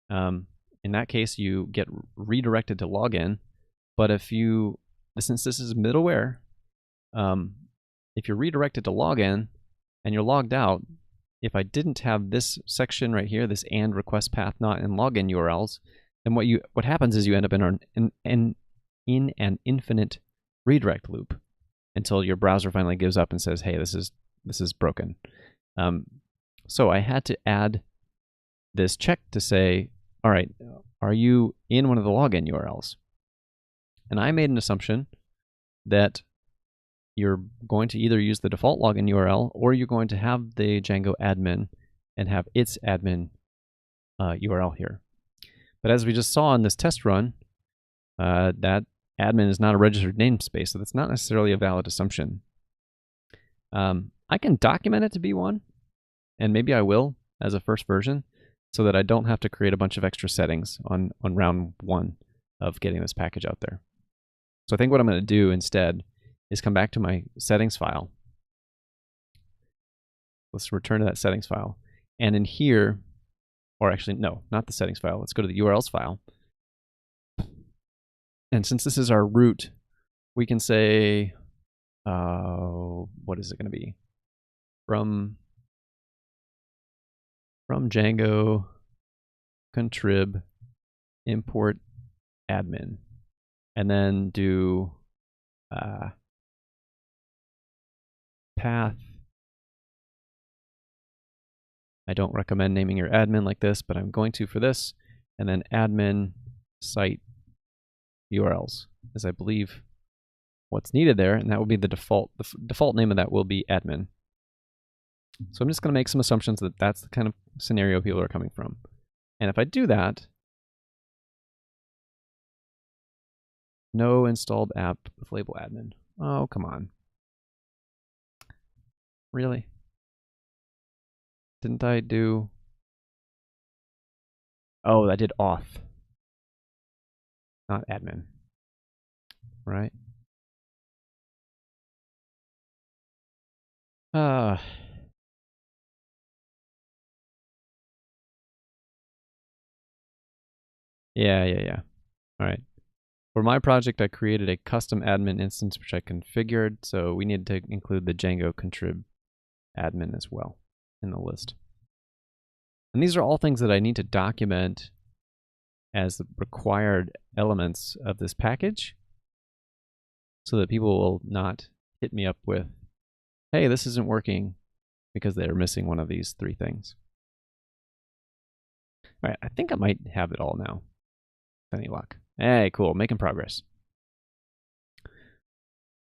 In that case, you get redirected to login. But since this is middleware, if you're redirected to login and you're logged out, if I didn't have this section right here, this and request path not in login URLs, then what happens is you end up in an infinite redirect loop until your browser finally gives up and says, "Hey, this is broken." So I had to add this check to say, "All right, are you in one of the login URLs?" And I made an assumption that you're going to either use the default login URL or you're going to have the Django admin and have its admin URL here. But as we just saw in this test run, that admin is not a registered namespace, so that's not necessarily a valid assumption. I can document it to be one, and maybe I will as a first version, so that I don't have to create a bunch of extra settings on round one of getting this package out there. So I think what I'm going to do instead is come back to my settings file. Let's return to that settings file. And in here, or actually, no, not the settings file. Let's go to the URLs file. And since this is our root, we can say, what is it going to be? From Django contrib import admin. And then do path. I don't recommend naming your admin like this, but I'm going to for this. And then admin site URLs, as I believe what's needed there, and that will be the default. The default name of that will be admin. So I'm just going to make some assumptions that that's the kind of scenario people are coming from. And if I do that, no installed app with label admin. Oh, come on. Really? Didn't I do... Oh, I did auth. Not admin. Right? Yeah. All right. For my project, I created a custom admin instance, which I configured, so we need to include the Django contrib admin as well in the list. And these are all things that I need to document as the required elements of this package so that people will not hit me up with, hey, this isn't working, because they're missing one of these three things. All right, I think I might have it all now. Any luck. Hey, cool, making progress.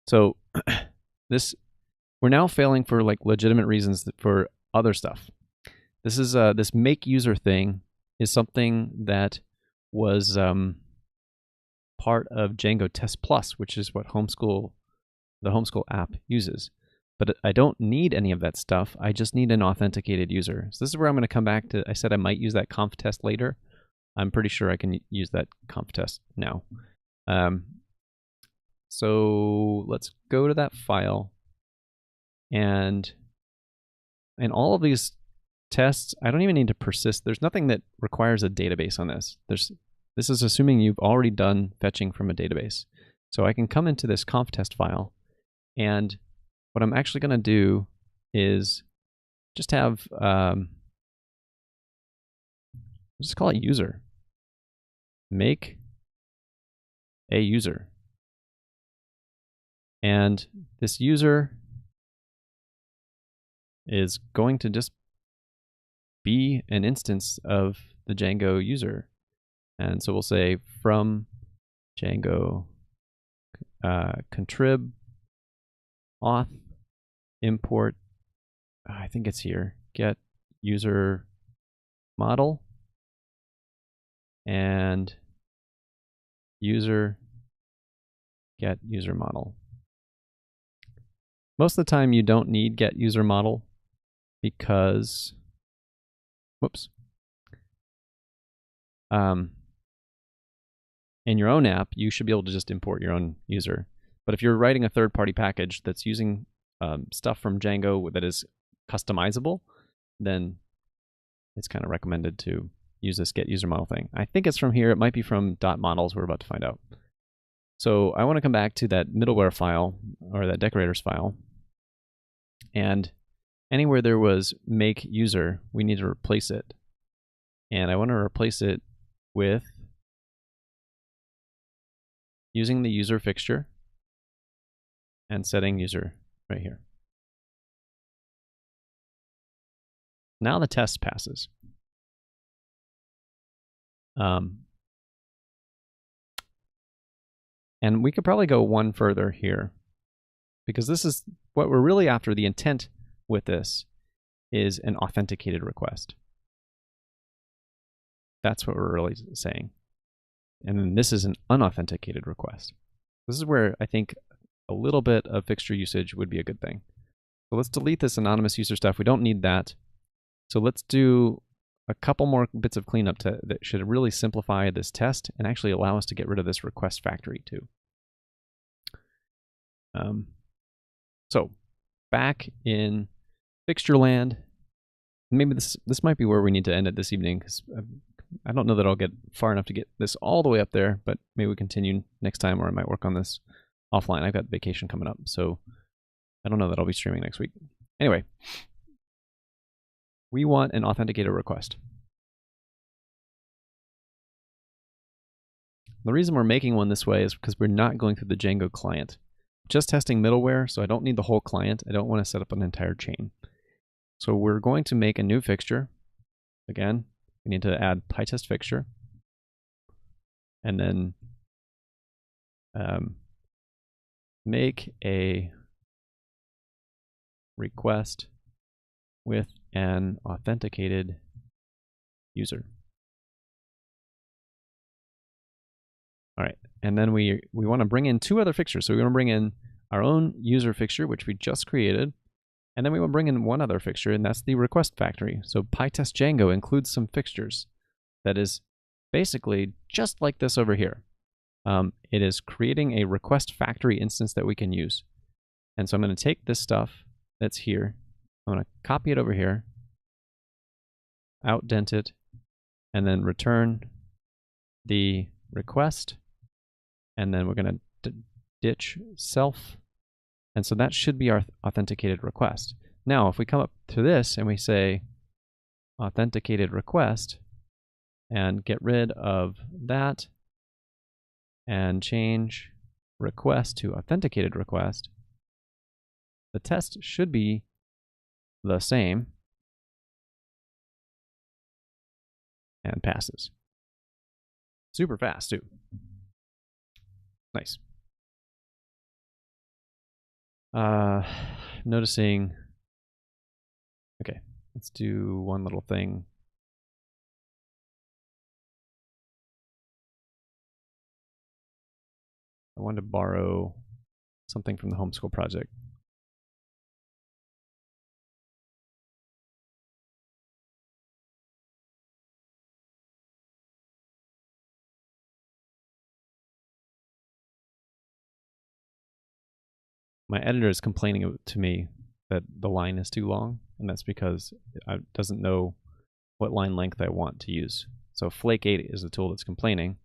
So we're now failing for like legitimate reasons for other stuff. This is this make user thing is something that was part of Django Test Plus, which is what the homeschool app uses. But I don't need any of that stuff. I just need an authenticated user. So this is where I'm going to come back to. I said I might use that conf test later. I'm pretty sure I can use that conf test now. So let's go to that file. And all of these tests, I don't even need to persist. There's nothing that requires a database on this. This is assuming you've already done fetching from a database. So I can come into this conf test file, and what I'm actually going to do is just have, just call it user. Make a user. And this user is going to just be an instance of the Django user. And so we'll say from Django contrib auth import, I think it's here, get user model and user get user model. Most of the time you don't need get user model because, whoops, in your own app, you should be able to just import your own user. But if you're writing a third-party package that's using stuff from Django that is customizable, then it's kind of recommended to use this get user model thing. I think it's from here. It might be from .models. We're about to find out. So I want to come back to that middleware file or that decorators file. And anywhere there was make user, we need to replace it. And I want to replace it with using the user fixture and setting user right here. Now the test passes. And we could probably go one further here, because this is what we're really after. The intent with this is an authenticated request. That's what we're really saying. And then this is an unauthenticated request. This is where I think a little bit of fixture usage would be a good thing. So let's delete this anonymous user stuff. We don't need that. So let's do a couple more bits of cleanup that should really simplify this test and actually allow us to get rid of this request factory too. So back in fixture land, maybe this might be where we need to end it this evening, because I don't know that I'll get far enough to get this all the way up there, but maybe we continue next time, or I might work on this offline. I've got vacation coming up, so I don't know that I'll be streaming next week. Anyway, we want an authenticated request. The reason we're making one this way is because we're not going through the Django client. Just testing middleware, so I don't need the whole client. I don't want to set up an entire chain. So we're going to make a new fixture. Again, we need to add PyTest fixture. And then make a request with an authenticated user. All right, and then we want to bring in two other fixtures. So we want to bring in our own user fixture, which we just created, and then we want to bring in one other fixture, and that's the request factory. So PyTest Django includes some fixtures that is basically just like this over here. It is creating a request factory instance that we can use. And so I'm going to take this stuff that's here, I'm going to copy it over here, outdent it, and then return the request. And then we're going to ditch self. And so that should be our authenticated request. Now, if we come up to this and we say authenticated request and get rid of that and change request to authenticated request, the test should be the same and passes. Super fast too. Nice. Noticing, okay, let's do one little thing. I wanted to borrow something from the homeschool project. My editor is complaining to me that the line is too long, and that's because it doesn't know what line length I want to use. So Flake 8 is the tool that's complaining,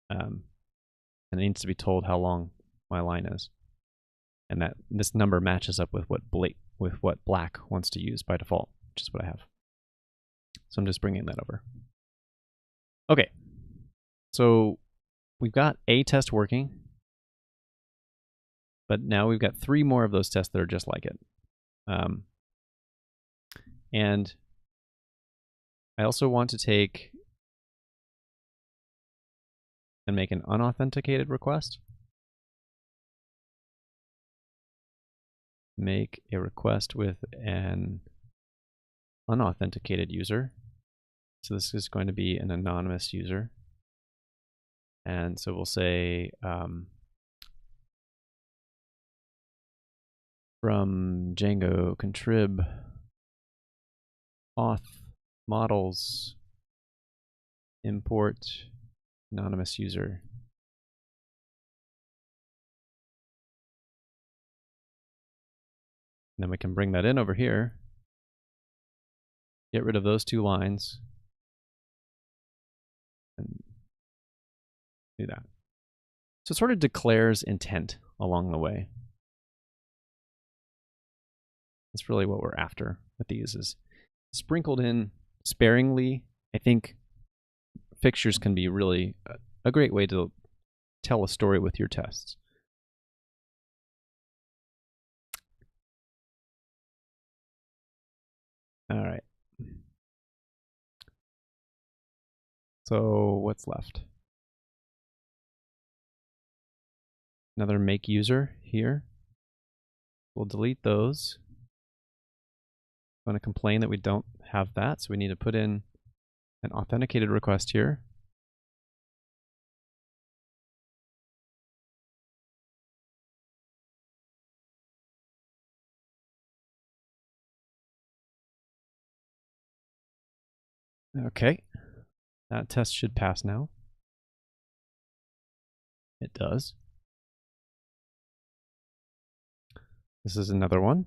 and it needs to be told how long my line is. And that this number matches up with what with what Black wants to use by default, which is what I have. So I'm just bringing that over. Okay, so we've got a test working, but now we've got 3 more of those tests that are just like it. And I also want to take and make an unauthenticated request. Make a request with an unauthenticated user. So this is going to be an anonymous user. And so we'll say from Django contrib auth models import anonymous user. And then we can bring that in over here, get rid of those 2 lines, and do that. So it sort of declares intent along the way. That's really what we're after with these, is sprinkled in sparingly. I think fixtures can be really a great way to tell a story with your tests. All right. So what's left? Another make user here. We'll delete those. I'm going to complain that we don't have that, so we need to put in an authenticated request here. Okay, that test should pass now. It does. This is another one.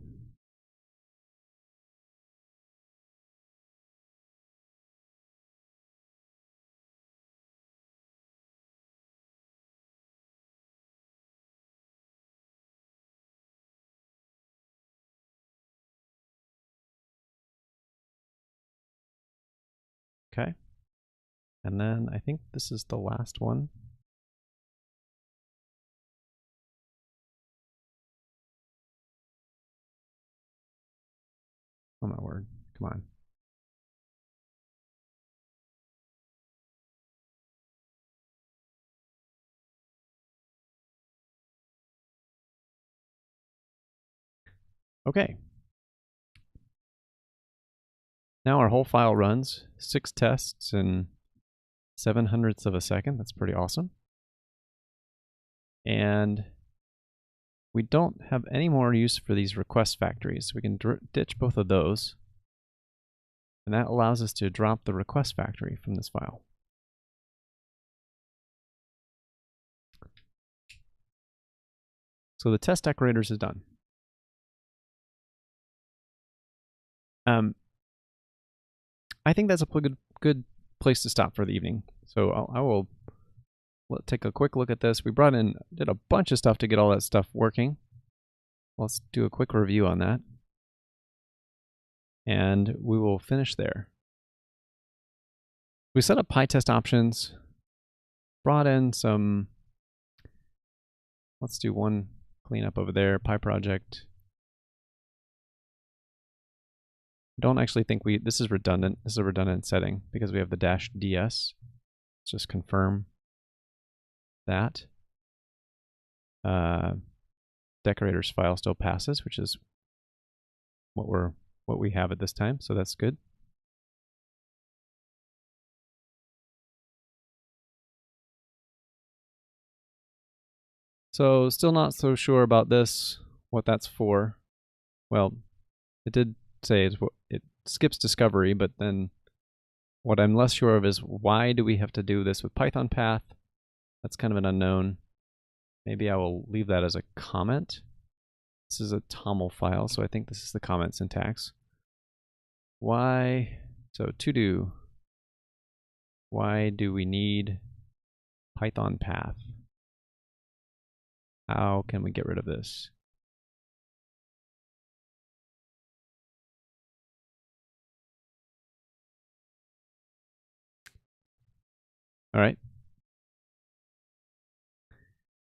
Okay. And then I think this is the last one. Oh my word, come on. Okay. Now our whole file runs 6 tests in 0.07 of a second. That's pretty awesome. And we don't have any more use for these request factories. We can ditch both of those. And that allows us to drop the request factory from this file. So the test decorators is done. I think that's a good place to stop for the evening. So I will take a quick look at this. We did a bunch of stuff to get all that stuff working. Let's do a quick review on that. And we will finish there. We set up PyTest options, brought in some, let's do one cleanup over there, PyProject. Don't actually think this is redundant. This is a redundant setting because we have the -ds. Let's just confirm that. Decorators file still passes, which is what we have at this time, so that's good. So still not so sure about this, what that's for. Well, it did say it skips discovery, but then what I'm less sure of is why do we have to do this with Python path? That's kind of an unknown. Maybe I will leave that as a comment. This is a TOML file, so I think this is the comment syntax. Why? So to do. Why do we need Python path? How can we get rid of this? All right.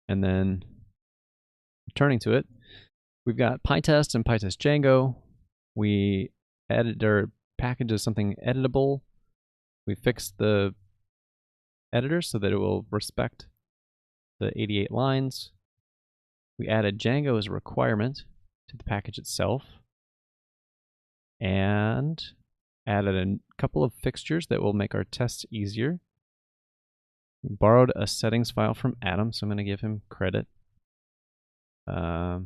And then returning to it, we've got PyTest and PyTest Django. We added our package as something editable. We fixed the editor so that it will respect the 88 lines. We added Django as a requirement to the package itself, and added a couple of fixtures that will make our tests easier. We borrowed a settings file from Adam, so I'm going to give him credit. I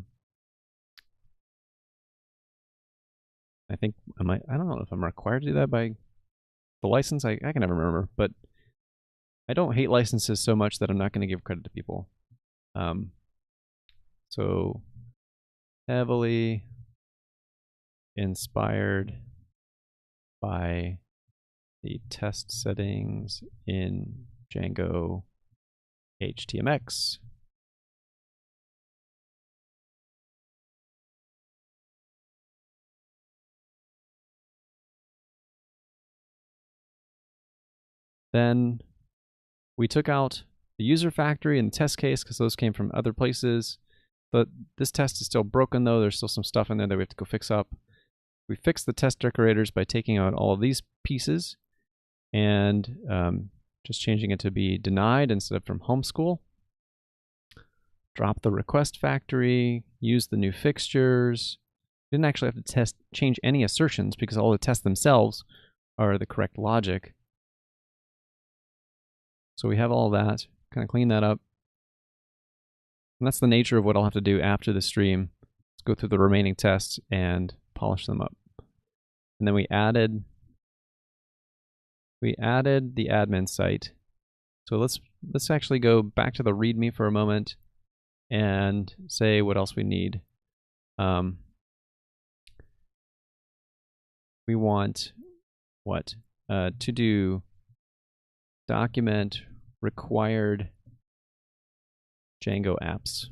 think I don't know if I'm required to do that by the license. I can never remember, but I don't hate licenses so much that I'm not going to give credit to people. So heavily inspired by the test settings in Django HTMX. Then we took out the user factory and the test case because those came from other places. But this test is still broken though. There's still some stuff in there that we have to go fix up. We fixed the test decorators by taking out all of these pieces and just changing it to be denied instead of from homeschool. Drop the request factory, use the new fixtures. Didn't actually have to change any assertions because all the tests themselves are the correct logic. So we have all that, kind of clean that up. And that's the nature of what I'll have to do after the stream. Let's go through the remaining tests and polish them up. And then we added the admin site. So let's actually go back to the README for a moment and say what else we need. We want what? To do document required Django apps.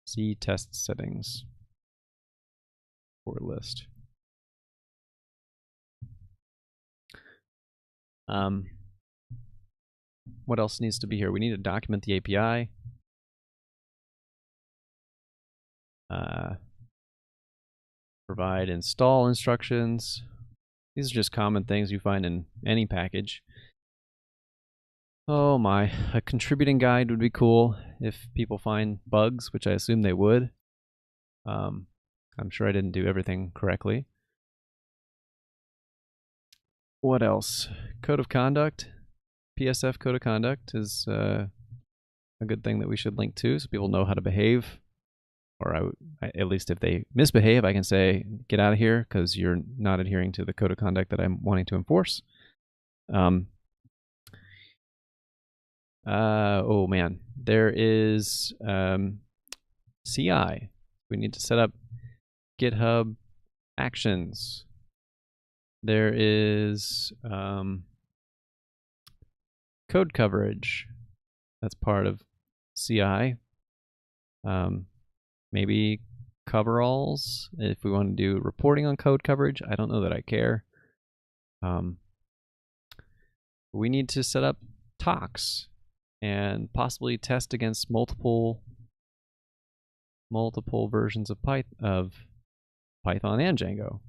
See test settings for list. What else needs to be here? We need to document the API. Provide install instructions. These are just common things you find in any package. Oh my, a contributing guide would be cool if people find bugs, which I assume they would. I'm sure I didn't do everything correctly. What else? Code of conduct. PSF code of conduct is a good thing that we should link to so people know how to behave. Or at least if they misbehave, I can say, get out of here because you're not adhering to the code of conduct that I'm wanting to enforce. Oh man, there is CI. We need to set up GitHub Actions. There is code coverage. That's part of CI. Maybe coveralls if we want to do reporting on code coverage. I don't know that I care. We need to set up talks and possibly test against multiple versions of Python and Django.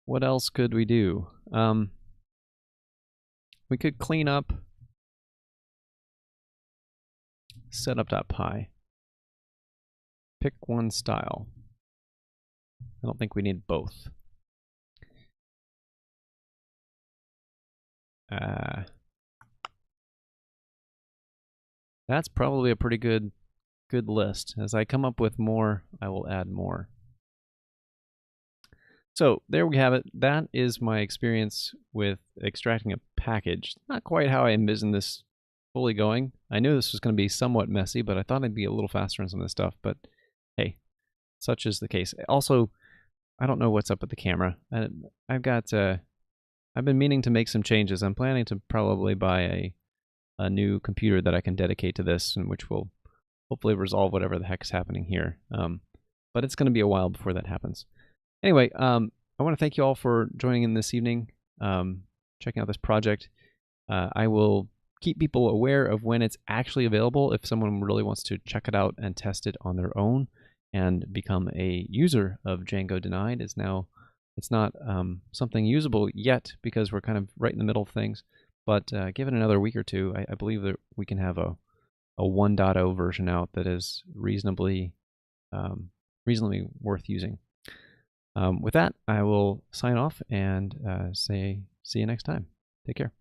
What else could we do? We could clean up setup.py. Pick one style. I don't think we need both. That's probably a pretty good list. As I come up with more, I will add more. So there we have it. That is my experience with extracting a package. Not quite how I envisioned this fully going. I knew this was going to be somewhat messy, but I thought I'd be a little faster on some of this stuff. But hey, such is the case. Also, I don't know what's up with the camera. I've been meaning to make some changes. I'm planning to probably buy a new computer that I can dedicate to this, and which will hopefully resolve whatever the heck's happening here. But it's going to be a while before that happens. Anyway, I want to thank you all for joining in this evening, checking out this project. I will keep people aware of when it's actually available if someone really wants to check it out and test it on their own and become a user of Django-denied. It's not something usable yet because we're kind of right in the middle of things, but given another week or two, I believe that we can have a 1.0 version out that is reasonably worth using. With that, I will sign off and say see you next time. Take care.